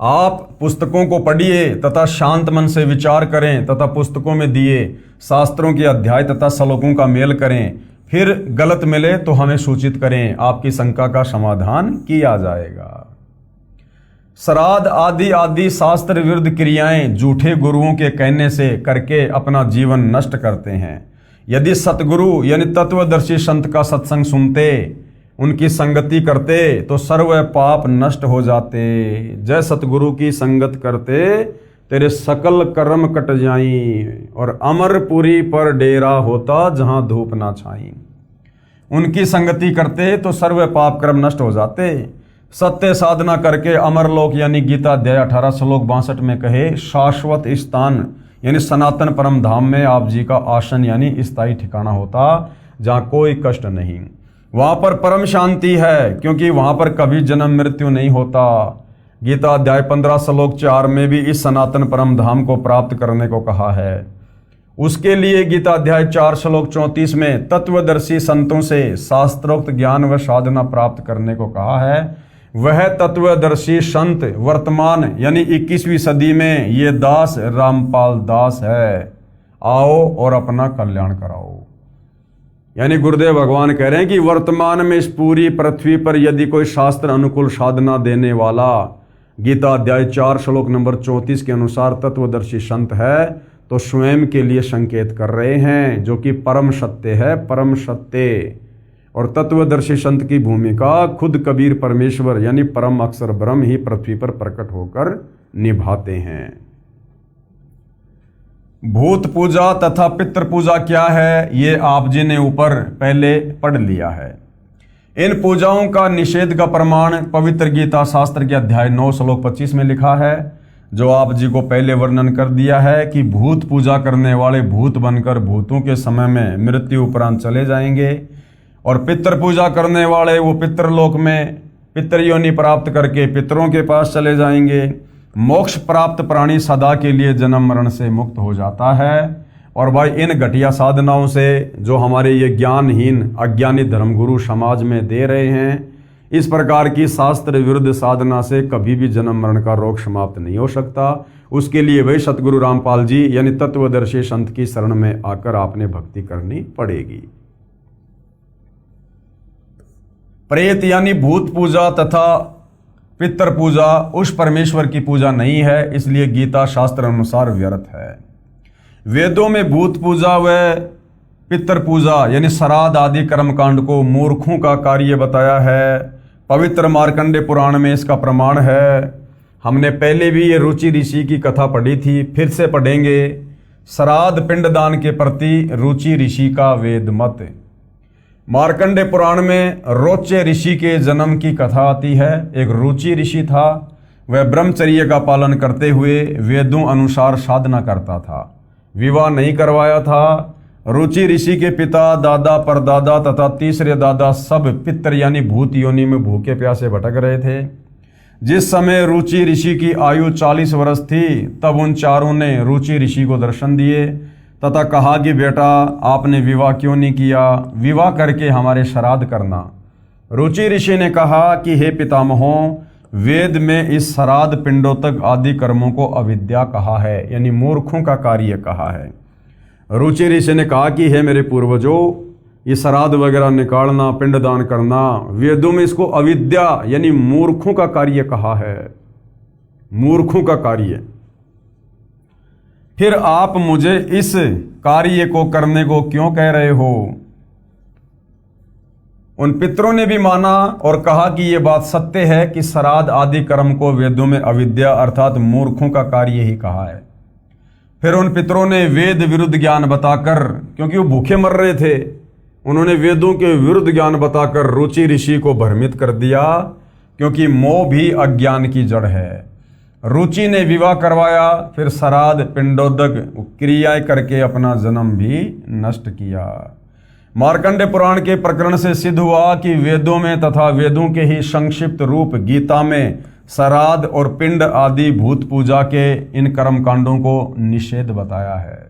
आप पुस्तकों को पढ़िए तथा शांत मन से विचार करें तथा पुस्तकों में दिए शास्त्रों के अध्याय तथा श्लोकों का मेल करें, फिर गलत मिले तो हमें सूचित करें, आपकी शंका का समाधान किया जाएगा। श्राद्ध आदि आदि शास्त्र विरुद्ध क्रियाएं झूठे गुरुओं के कहने से करके अपना जीवन नष्ट करते हैं। यदि सतगुरु यानी तत्वदर्शी संत का सत्संग सुनते, उनकी संगति करते तो सर्व पाप नष्ट हो जाते। जय सतगुरु की संगत करते तेरे सकल कर्म कट जाई और अमरपुरी पर डेरा होता जहां धूप ना छाई। उनकी संगति करते तो सर्व पाप कर्म नष्ट हो जाते। सत्य साधना करके अमरलोक यानी गीता अध्याय 18 श्लोक 62 में कहे शाश्वत स्थान यानी सनातन परम धाम में आप जी का आसन यानी स्थायी ठिकाना होता जहां कोई कष्ट नहीं। वहां पर परम शांति है क्योंकि वहां पर कभी जन्म मृत्यु नहीं होता। गीता अध्याय 15 श्लोक 4 में भी इस सनातन परम धाम को प्राप्त करने को कहा है। उसके लिए गीता अध्याय 4 श्लोक 34 में तत्वदर्शी संतों से शास्त्रोक्त ज्ञान व साधना प्राप्त करने को कहा है। वह तत्वदर्शी संत वर्तमान यानी 21वीं सदी में ये दास रामपाल दास है। आओ और अपना कल्याण कराओ। यानी गुरुदेव भगवान कह रहे हैं कि वर्तमान में इस पूरी पृथ्वी पर यदि कोई शास्त्र अनुकूल साधना देने वाला गीता अध्याय 4 श्लोक नंबर 34 के अनुसार तत्वदर्शी संत है तो स्वयं के लिए संकेत कर रहे हैं, जो कि परम सत्य है, परम सत्य। और तत्वदर्शी संत की भूमिका खुद कबीर परमेश्वर यानी परम अक्षर ब्रह्म ही पृथ्वी पर प्रकट होकर निभाते हैं। भूत पूजा तथा पितृ पूजा क्या है, ये आप जी ने ऊपर पहले पढ़ लिया है। इन पूजाओं का निषेध का प्रमाण पवित्र गीता शास्त्र के अध्याय 9 श्लोक 25 में लिखा है, जो आप जी को पहले वर्णन कर दिया है कि भूत पूजा करने वाले भूत बनकर भूतों के समय में मृत्यु उपरांत चले जाएंगे और पितृ पूजा करने वाले वो पितृलोक में पितृयोनि प्राप्त करके पितरों के पास चले जाएंगे। मोक्ष प्राप्त प्राणी सदा के लिए जन्म मरण से मुक्त हो जाता है और भाई इन घटिया साधनाओं से जो हमारे ये ज्ञानहीन अज्ञानी धर्मगुरु समाज में दे रहे हैं, इस प्रकार की शास्त्र विरुद्ध साधना से कभी भी जन्म मरण का रोग समाप्त नहीं हो सकता। उसके लिए वही सतगुरु रामपाल जी यानी तत्वदर्शी संत की शरण में आकर आपने भक्ति करनी पड़ेगी। प्रेत यानी भूत पूजा तथा पितर पूजा उस परमेश्वर की पूजा नहीं है, इसलिए गीता शास्त्र अनुसार व्यर्थ है। वेदों में भूत पूजा व पितर पूजा यानी श्राद्ध आदि कर्मकांड को मूर्खों का कार्य बताया है। पवित्र मार्कंडे पुराण में इसका प्रमाण है। हमने पहले भी ये रुचि ऋषि की कथा पढ़ी थी, फिर से पढ़ेंगे। श्राद्ध पिंडदान के प्रति रुचि ऋषि का वेद मत। मार्कंडे पुराण में रोचे ऋषि के जन्म की कथा आती है। एक रुचि ऋषि था, वह ब्रह्मचर्य का पालन करते हुए वेदों अनुसार साधना करता था, विवाह नहीं करवाया था। रुचि ऋषि के पिता, दादा, परदादा तथा तीसरे दादा सब पितर यानी भूत योनि में भूखे प्यासे भटक रहे थे। जिस समय रुचि ऋषि की आयु 40 वर्ष थी, तब उन चारों ने रुचि ऋषि को दर्शन दिए तथा कहा कि बेटा, आपने विवाह क्यों नहीं किया? विवाह करके हमारे श्राद्ध करना। रुचि ऋषि ने कहा कि हे पितामहों, वेद में इस श्राद्ध पिंडोतक आदि कर्मों को अविद्या कहा है, यानी मूर्खों का कार्य कहा है। रुचि ऋषि ने कहा कि हे मेरे पूर्वजों, ये श्राद्ध वगैरह निकालना, पिंडदान करना, वेदों में इसको अविद्या यानी मूर्खों का कार्य कहा है, मूर्खों का कार्य। फिर आप मुझे इस कार्य को करने को क्यों कह रहे हो? उन पितरों ने भी माना और कहा कि यह बात सत्य है कि श्राद्ध आदि कर्म को वेदों में अविद्या अर्थात मूर्खों का कार्य ही कहा है। फिर उन पितरों ने वेद विरुद्ध ज्ञान बताकर, क्योंकि वो भूखे मर रहे थे, उन्होंने वेदों के विरुद्ध ज्ञान बताकर रुचि ऋषि को भ्रमित कर दिया, क्योंकि मोह भी अज्ञान की जड़ है। रुचि ने विवाह करवाया, फिर श्राद्ध पिंडोदक क्रियाएं करके अपना जन्म भी नष्ट किया। मार्कंडे पुराण के प्रकरण से सिद्ध हुआ कि वेदों में तथा वेदों के ही संक्षिप्त रूप गीता में श्राद्ध और पिंड आदि भूत पूजा के इन कर्म कांडों को निषेध बताया है,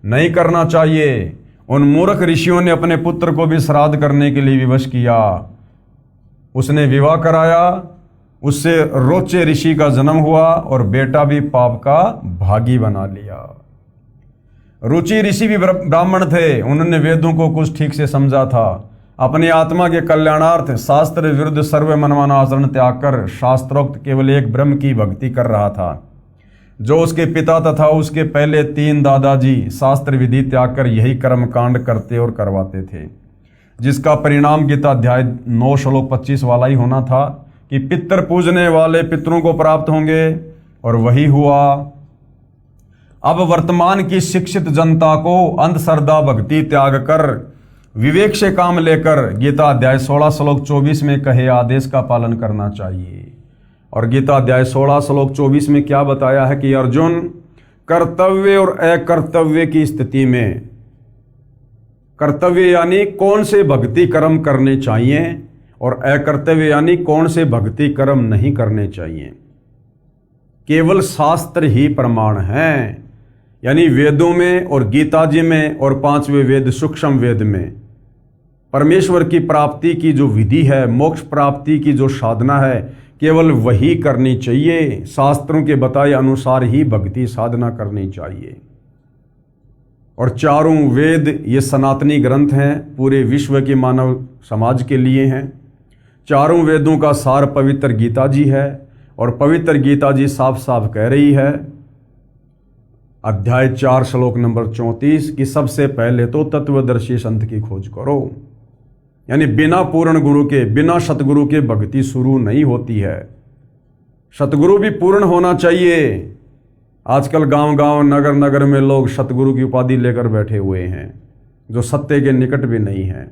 नहीं करना चाहिए। उन मूर्ख ऋषियों ने अपने पुत्र को भी श्राद्ध करने के लिए विवश किया। उसने विवाह कराया, उससे रोचे ऋषि का जन्म हुआ और बेटा भी पाप का भागी बना लिया। रुचि ऋषि भी ब्राह्मण थे, उन्होंने वेदों को कुछ ठीक से समझा था। अपनी आत्मा के कल्याणार्थ शास्त्र विरुद्ध सर्व मनमाना आचरण त्याग कर शास्त्रोक्त केवल एक ब्रह्म की भक्ति कर रहा था। जो उसके पिता तथा उसके पहले 3 दादाजी शास्त्र विधि त्याग कर यही कर्म कांड करते और करवाते थे, जिसका परिणाम गीता अध्याय 9 श्लोक 25 वाला ही होना था कि पितर पूजने वाले पितरों को प्राप्त होंगे, और वही हुआ। अब वर्तमान की शिक्षित जनता को अंधश्रद्धा भक्ति त्याग कर विवेक से काम लेकर गीता अध्याय 16 श्लोक 24 में कहे आदेश का पालन करना चाहिए। और गीता अध्याय 16 श्लोक 24 में क्या बताया है कि अर्जुन, कर्तव्य और अकर्तव्य की स्थिति में, कर्तव्य यानी कौन से भक्ति कर्म करने चाहिए और अकर्तव्य यानी कौन से भक्ति कर्म नहीं करने चाहिए, केवल शास्त्र ही प्रमाण है। यानी वेदों में और गीता जी में और 5वें वेद सूक्ष्म वेद में परमेश्वर की प्राप्ति की जो विधि है, मोक्ष प्राप्ति की जो साधना है, केवल वही करनी चाहिए। शास्त्रों के बताए अनुसार ही भक्ति साधना करनी चाहिए। और चारों वेद ये सनातनी ग्रंथ हैं, पूरे विश्व के मानव समाज के लिए हैं। चारों वेदों का सार पवित्र गीता जी है, और पवित्र गीता जी साफ साफ कह रही है अध्याय 4 श्लोक नंबर 34 कि सबसे पहले तो तत्वदर्शी संत की खोज करो। यानी बिना पूर्ण गुरु के, बिना सतगुरु के भक्ति शुरू नहीं होती है। सतगुरु भी पूर्ण होना चाहिए। आजकल गांव गांव नगर नगर में लोग सतगुरु की उपाधि लेकर बैठे हुए हैं, जो सत्य के निकट भी नहीं है।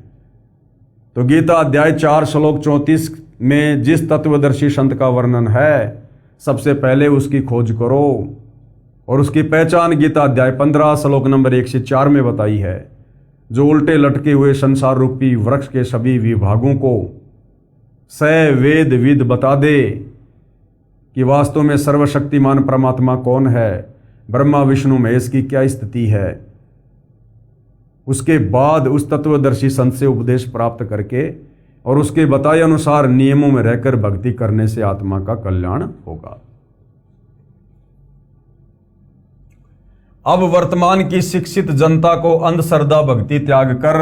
तो गीता अध्याय 4 श्लोक 34 में जिस तत्वदर्शी संत का वर्णन है, सबसे पहले उसकी खोज करो। और उसकी पहचान गीता अध्याय 15 श्लोक नंबर 1 से 4 में बताई है, जो उल्टे लटके हुए संसार रूपी वृक्ष के सभी विभागों को स वेद विद बता दे कि वास्तव में सर्वशक्तिमान परमात्मा कौन है, ब्रह्मा विष्णु महेश की क्या स्थिति है, उसके बाद उस तत्वदर्शी संत से उपदेश प्राप्त करके और उसके बताए अनुसार नियमों में रहकर भक्ति करने से आत्मा का कल्याण होगा। अब वर्तमान की शिक्षित जनता को अंधश्रद्धा भक्ति त्याग कर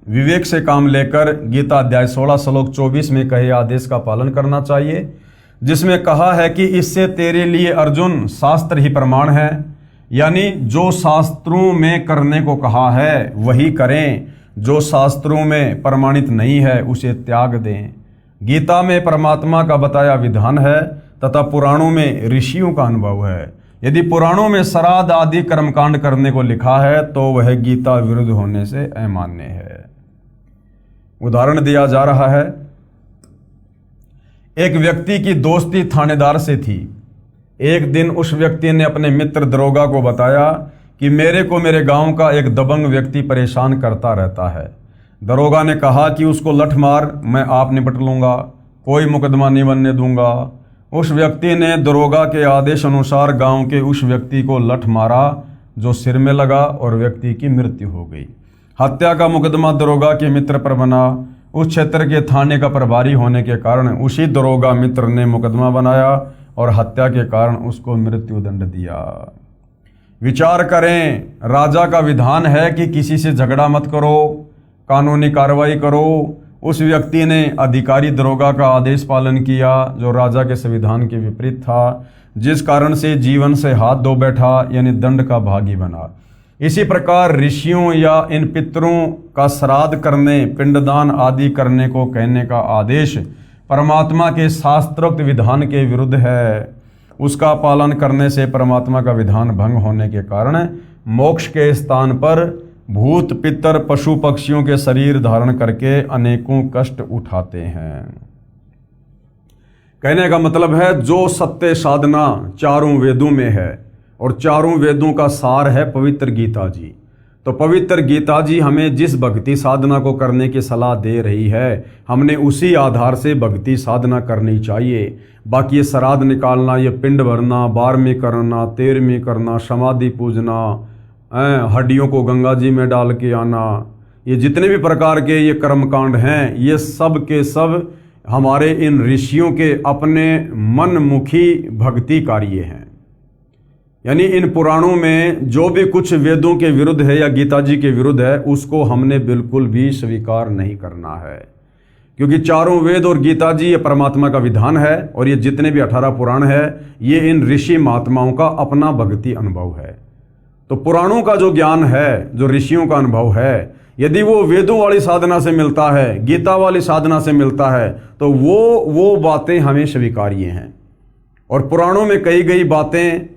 विवेक से काम लेकर गीता अध्याय 16 श्लोक 24 में कहे आदेश का पालन करना चाहिए, जिसमें कहा है कि इससे तेरे लिए अर्जुन शास्त्र ही प्रमाण है। यानी जो शास्त्रों में करने को कहा है वही करें, जो शास्त्रों में प्रमाणित नहीं है उसे त्याग दें। गीता में परमात्मा का बताया विधान है तथा पुराणों में ऋषियों का अनुभव है। यदि पुराणों में श्राद्ध आदि कर्मकांड करने को लिखा है तो वह गीता विरुद्ध होने से अमान्य है। उदाहरण दिया जा रहा है, एक व्यक्ति की दोस्ती थानेदार से थी। एक दिन उस व्यक्ति ने अपने मित्र दरोगा को बताया कि मेरे को मेरे गांव का एक दबंग व्यक्ति परेशान करता रहता है। दरोगा ने कहा कि उसको लठ मार, मैं आप निपट लूंगा, कोई मुकदमा नहीं बनने दूंगा। उस व्यक्ति ने दरोगा के आदेश अनुसार गांव के उस व्यक्ति को लठ मारा जो सिर में लगा और व्यक्ति की मृत्यु हो गई। हत्या का मुकदमा दरोगा के मित्र पर बना। उस क्षेत्र के थाने का प्रभारी होने के कारण उसी दरोगा मित्र ने मुकदमा बनाया और हत्या के कारण उसको मृत्यु दंड दिया। विचार करें, राजा का विधान है कि किसी से झगड़ा मत करो, कानूनी कार्रवाई करो। उस व्यक्ति ने अधिकारी दरोगा का आदेश पालन किया जो राजा के संविधान के विपरीत था, जिस कारण से जीवन से हाथ धो बैठा, यानी दंड का भागी बना। इसी प्रकार ऋषियों या इन पितरों का श्राद्ध करने, पिंडदान आदि करने को कहने का आदेश परमात्मा के शास्त्रोक्त विधान के विरुद्ध है। उसका पालन करने से परमात्मा का विधान भंग होने के कारण मोक्ष के स्थान पर भूत पितर पशु पक्षियों के शरीर धारण करके अनेकों कष्ट उठाते हैं। कहने का मतलब है जो सत्य साधना चारों वेदों में है और चारों वेदों का सार है पवित्र गीता जी, तो पवित्र गीता जी हमें जिस भक्ति साधना को करने की सलाह दे रही है, हमने उसी आधार से भक्ति साधना करनी चाहिए। बाकी ये श्राद्ध निकालना, ये पिंड भरना, 12वीं करना, 13वीं करना, समाधि पूजना, हड्डियों को गंगा जी में डाल के आना, ये जितने भी प्रकार के ये कर्मकांड हैं, ये सब के सब हमारे इन ऋषियों के अपने मनमुखी भक्ति कार्य हैं। यानी इन पुराणों में जो भी कुछ वेदों के विरुद्ध है या गीता जी के विरुद्ध है, उसको हमने बिल्कुल भी स्वीकार नहीं करना है, क्योंकि चारों वेद और गीता जी ये परमात्मा का विधान है और ये जितने भी 18 पुराण है ये इन ऋषि महात्माओं का अपना भक्ति अनुभव है। तो पुराणों का जो ज्ञान है, जो ऋषियों का अनुभव है, यदि वो वेदों वाली साधना से मिलता है, गीता वाली साधना से मिलता है, तो वो बातें हमें स्वीकार्य हैं। और पुराणों में कही गई बातें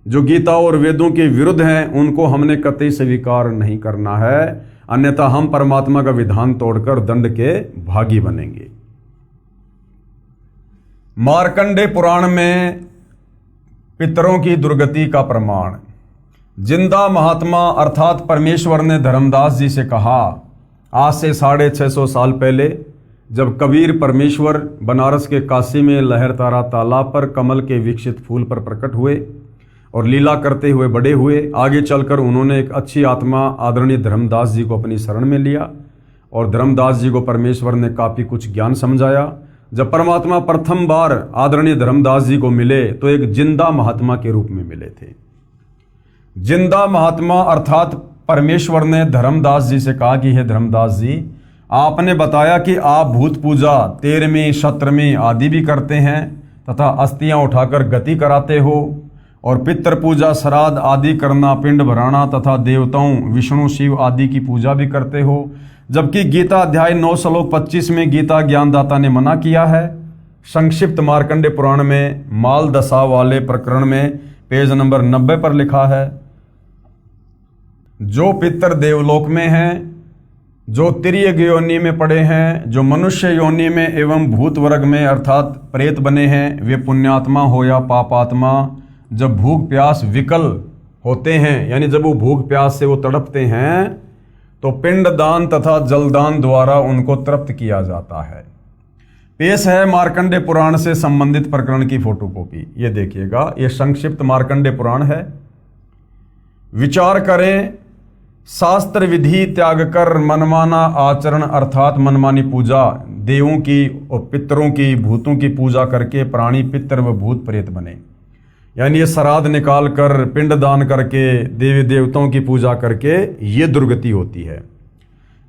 जो गीता और वेदों के विरुद्ध हैं, उनको हमने कतई स्वीकार नहीं करना है, अन्यथा हम परमात्मा का विधान तोड़कर दंड के भागी बनेंगे। मार्कंडेय पुराण में पितरों की दुर्गति का प्रमाण। जिंदा महात्मा अर्थात परमेश्वर ने धर्मदास जी से कहा, आज से 650 साल पहले जब कबीर परमेश्वर बनारस के काशी में लहरतारा तालाब पर कमल के विकसित फूल पर प्रकट हुए और लीला करते हुए बड़े हुए, आगे चलकर उन्होंने एक अच्छी आत्मा आदरणीय धर्मदास जी को अपनी शरण में लिया और धर्मदास जी को परमेश्वर ने काफ़ी कुछ ज्ञान समझाया। जब परमात्मा प्रथम बार आदरणीय धर्मदास जी को मिले तो एक जिंदा महात्मा के रूप में मिले थे। जिंदा महात्मा अर्थात परमेश्वर ने धर्मदास जी से कहा कि हे धर्मदास जी, आपने बताया कि आप भूत पूजा 13वीं 17वीं आदि भी करते हैं तथा अस्थियां उठाकर गति कराते हो और पितृ पूजा श्राद्ध आदि करना, पिंड भराना तथा देवताओं विष्णु शिव आदि की पूजा भी करते हो, जबकि गीता अध्याय 9 श्लोक 25 में गीता ज्ञानदाता ने मना किया है। संक्षिप्त मार्कंडेय पुराण में माल दशा वाले प्रकरण में पेज नंबर 90 पर लिखा है, जो पितर देवलोक में हैं, जो तिर्यक योनि में पड़े हैं, जो मनुष्य योनि में एवं भूत वर्ग में अर्थात प्रेत बने हैं, वे पुण्यात्मा हो या पापात्मा, जब भूख प्यास विकल होते हैं, यानी जब वो भूख प्यास से वो तड़पते हैं, तो पिंड दान तथा जलदान द्वारा उनको तृप्त किया जाता है। पेश है मार्कंडेय पुराण से संबंधित प्रकरण की फोटोकॉपी। ये देखिएगा, ये संक्षिप्त मार्कंडेय पुराण है। विचार करें, शास्त्र विधि त्याग कर मनमाना आचरण अर्थात मनमानी पूजा, देवों की और पितरों की, भूतों की पूजा करके प्राणी पितर व भूत प्रेत बने। यानी ये श्राद्ध निकाल कर, पिंडदान करके, देवी देवताओं की पूजा करके ये दुर्गति होती है।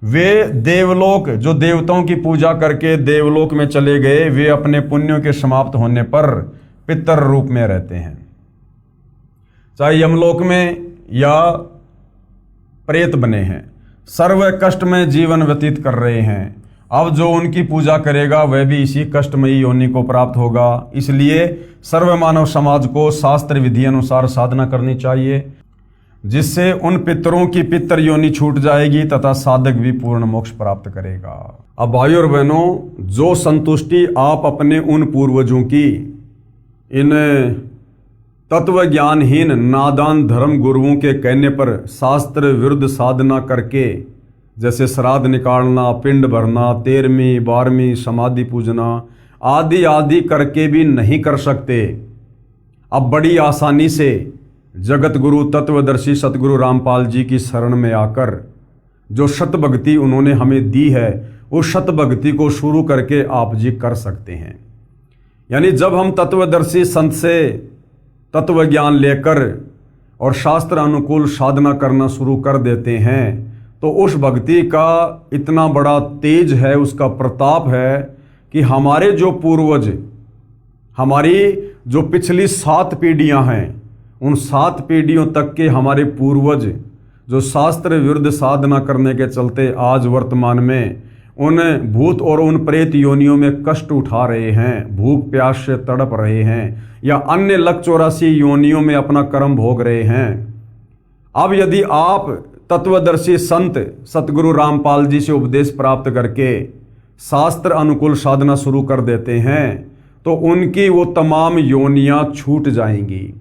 वे देवलोक, जो देवताओं की पूजा करके देवलोक में चले गए, वे अपने पुण्यों के समाप्त होने पर पितर रूप में रहते हैं, चाहे यमलोक में या प्रेत बने हैं, सर्व कष्ट में जीवन व्यतीत कर रहे हैं। अब जो उनकी पूजा करेगा वह भी इसी कष्टमयी योनि को प्राप्त होगा। इसलिए सर्व मानव समाज को शास्त्र विधि अनुसार साधना करनी चाहिए, जिससे उन पितरों की पितर योनि छूट जाएगी तथा साधक भी पूर्ण मोक्ष प्राप्त करेगा। अब भाइयों और बहनों, जो संतुष्टि आप अपने उन पूर्वजों की इन तत्व ज्ञानहीन नादान धर्म गुरुओं के कहने पर शास्त्र विरुद्ध साधना करके, जैसे श्राद्ध निकालना, पिंड भरना, 13वीं 12वीं समाधि पूजना आदि आदि करके भी नहीं कर सकते, अब बड़ी आसानी से जगत गुरु तत्वदर्शी सतगुरु रामपाल जी की शरण में आकर जो शत भक्ति उन्होंने हमें दी है, उस शत भक्ति को शुरू करके आप जी कर सकते हैं। यानी जब हम तत्वदर्शी संत से तत्व ज्ञान लेकर और शास्त्र अनुकूल साधना करना शुरू कर देते हैं, तो उस भक्ति का इतना बड़ा तेज है, उसका प्रताप है कि हमारे जो पूर्वज, हमारी जो पिछली 7 पीढ़ियां हैं, उन 7 पीढ़ियों तक के हमारे पूर्वज जो शास्त्र विरुद्ध साधना करने के चलते आज वर्तमान में उन भूत और उन प्रेत योनियों में कष्ट उठा रहे हैं, भूख प्यास से तड़प रहे हैं, या अन्य लक 84 योनियों में अपना कर्म भोग रहे हैं। अब यदि आप तत्वदर्शी संत सतगुरु रामपाल जी से उपदेश प्राप्त करके शास्त्र अनुकूल साधना शुरू कर देते हैं, तो उनकी वो तमाम योनियां छूट जाएंगी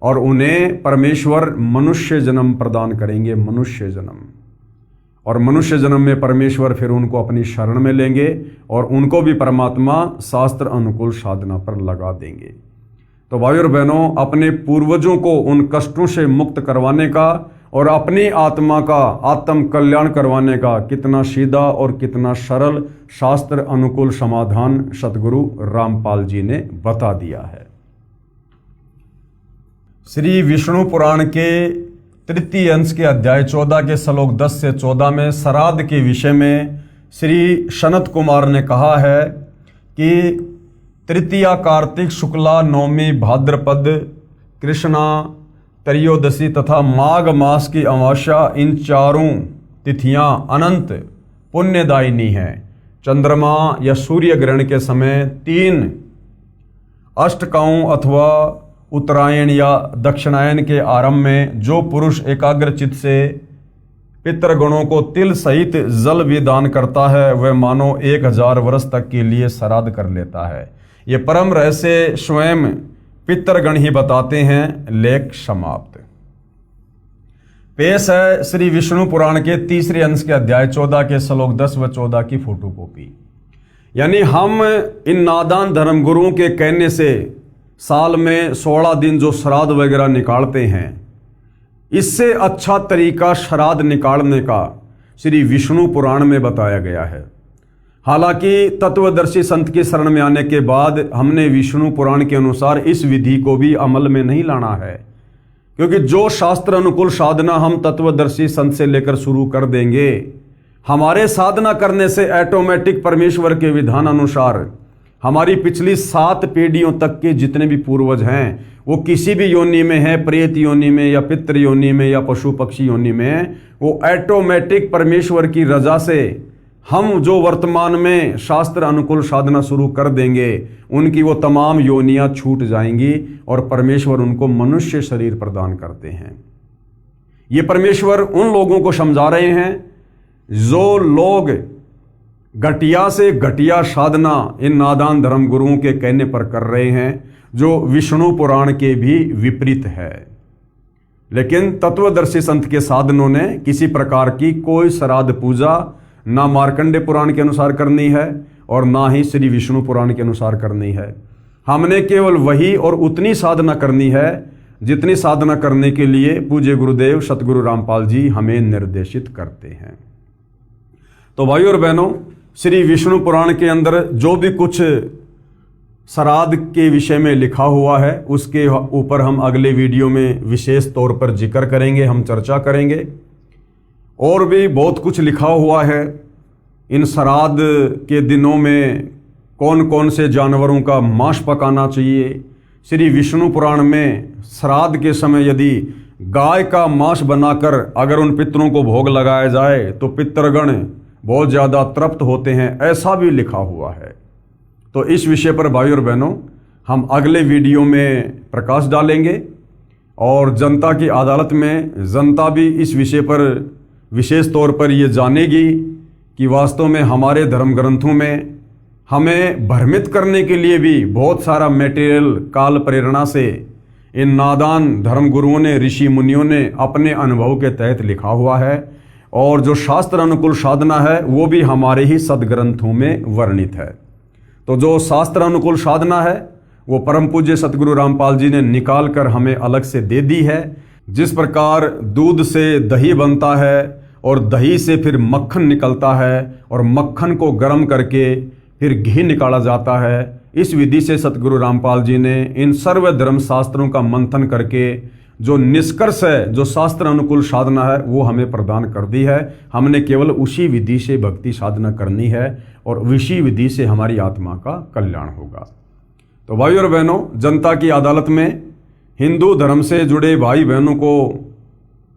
और उन्हें परमेश्वर मनुष्य जन्म प्रदान करेंगे, मनुष्य जन्म। और मनुष्य जन्म में परमेश्वर फिर उनको अपनी शरण में लेंगे और उनको भी परमात्मा शास्त्र अनुकूल साधना पर लगा देंगे। तो भाइयों और बहनों, अपने पूर्वजों को उन कष्टों से मुक्त करवाने का और अपनी आत्मा का आत्म कल्याण करवाने का कितना सीधा और कितना सरल शास्त्र अनुकूल समाधान सतगुरु रामपाल जी ने बता दिया है। श्री विष्णु पुराण के 3य अंश के अध्याय 14 के श्लोक 10 से 14 में श्राद्ध के विषय में श्री सनत कुमार ने कहा है कि तृतीया कार्तिक शुक्ला नवमी भाद्रपद कृष्णा त्रयोदशी तथा माघ मास की अमावस्या, इन चारों तिथियां अनंत पुण्यदायिनी हैं। चंद्रमा या सूर्य ग्रहण के समय 3 अष्टकाओं अथवा उत्तरायण या दक्षिणायन के आरंभ में जो पुरुष एकाग्रचित से पितृगणों को तिल सहित जल भी दान करता है, वह मानो 1000 वर्ष तक के लिए श्राद्ध कर लेता है। ये परम रहस्य स्वयं पितृगण ही बताते हैं। लेख समाप्त। पेश है श्री विष्णु पुराण के 3रे अंश के अध्याय 14 के श्लोक 10 व 14 की फोटोकॉपी। यानी हम इन नादान धर्मगुरुओं के कहने से साल में 16 दिन जो श्राद्ध वगैरह निकालते हैं, इससे अच्छा तरीका श्राद्ध निकालने का श्री विष्णु पुराण में बताया गया है। हालांकि तत्वदर्शी संत की शरण में आने के बाद हमने विष्णु पुराण के अनुसार इस विधि को भी अमल में नहीं लाना है, क्योंकि जो शास्त्र अनुकूल साधना हम तत्वदर्शी संत से लेकर शुरू कर देंगे, हमारे साधना करने से ऑटोमेटिक परमेश्वर के विधान अनुसार हमारी पिछली 7 पीढ़ियों तक के जितने भी पूर्वज हैं, वो किसी भी योनि में है, प्रेत योनि में या पितृ योनि में या पशु पक्षी योनि में, वो ऑटोमेटिक परमेश्वर की रजा से हम जो वर्तमान में शास्त्र अनुकूल साधना शुरू कर देंगे, उनकी वो तमाम योनियां छूट जाएंगी और परमेश्वर उनको मनुष्य शरीर प्रदान करते हैं। ये परमेश्वर उन लोगों को समझा रहे हैं जो लोग घटिया से घटिया साधना इन नादान धर्म गुरुओं के कहने पर कर रहे हैं, जो विष्णु पुराण के भी विपरीत है। लेकिन तत्वदर्शी संत के साधनों ने किसी प्रकार की कोई श्राद्ध पूजा ना मार्कंडे पुराण के अनुसार करनी है और ना ही श्री विष्णु पुराण के अनुसार करनी है। हमने केवल वही और उतनी साधना करनी है जितनी साधना करने के लिए पूज्य गुरुदेव सतगुरु रामपाल जी हमें निर्देशित करते हैं। तो भाइयों और बहनों, श्री विष्णु पुराण के अंदर जो भी कुछ श्राद्ध के विषय में लिखा हुआ है उसके ऊपर हम अगले वीडियो में विशेष तौर पर जिक्र करेंगे, हम चर्चा करेंगे। और भी बहुत कुछ लिखा हुआ है इन श्राद्ध के दिनों में कौन कौन से जानवरों का मांस पकाना चाहिए। श्री विष्णु पुराण में श्राद्ध के समय यदि गाय का मांस बनाकर अगर उन पितरों को भोग लगाया जाए तो पितरगण बहुत ज़्यादा तृप्त होते हैं, ऐसा भी लिखा हुआ है। तो इस विषय पर भाइयों और बहनों हम अगले वीडियो में प्रकाश डालेंगे और जनता की अदालत में जनता भी इस विषय पर विशेष तौर पर ये जानेगी कि वास्तव में हमारे धर्म ग्रंथों में हमें भ्रमित करने के लिए भी बहुत सारा मटेरियल काल प्रेरणा से इन नादान धर्म गुरुओं ने, ऋषि मुनियों ने अपने अनुभव के तहत लिखा हुआ है। और जो शास्त्र अनुकूल साधना है वो भी हमारे ही सदग्रंथों में वर्णित है। तो जो शास्त्र अनुकूल साधना है वो परम पूज्य सतगुरु रामपाल जी ने निकाल कर हमें अलग से दे दी है। जिस प्रकार दूध से दही बनता है और दही से फिर मक्खन निकलता है और मक्खन को गर्म करके फिर घी निकाला जाता है, इस विधि से सतगुरु रामपाल जी ने इन सर्व धर्म शास्त्रों का मंथन करके जो निष्कर्ष है, जो शास्त्र अनुकूल साधना है वो हमें प्रदान कर दी है। हमने केवल उसी विधि से भक्ति साधना करनी है और उसी विधि से हमारी आत्मा का कल्याण होगा। तो भाइयों और बहनों, जनता की अदालत में हिंदू धर्म से जुड़े भाई बहनों को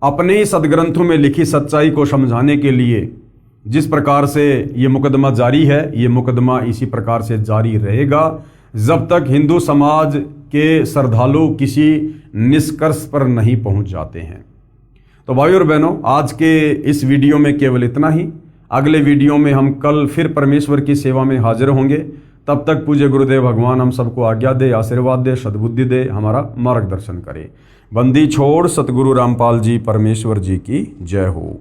अपने ही सदग्रंथों में लिखी सच्चाई को समझाने के लिए जिस प्रकार से ये मुकदमा जारी है, ये मुकदमा इसी प्रकार से जारी रहेगा जब तक हिंदू समाज के श्रद्धालु किसी निष्कर्ष पर नहीं पहुंच जाते हैं। तो भाइयों और बहनों, आज के इस वीडियो में केवल इतना ही। अगले वीडियो में हम कल फिर परमेश्वर की सेवा में हाजिर होंगे। तब तक पूज्य गुरुदेव भगवान हम सबको आज्ञा दे, आशीर्वाद दे, सद्बुद्धि दे, हमारा मार्गदर्शन करे। बंदी छोड़ सतगुरु रामपाल जी परमेश्वर जी की जय हो।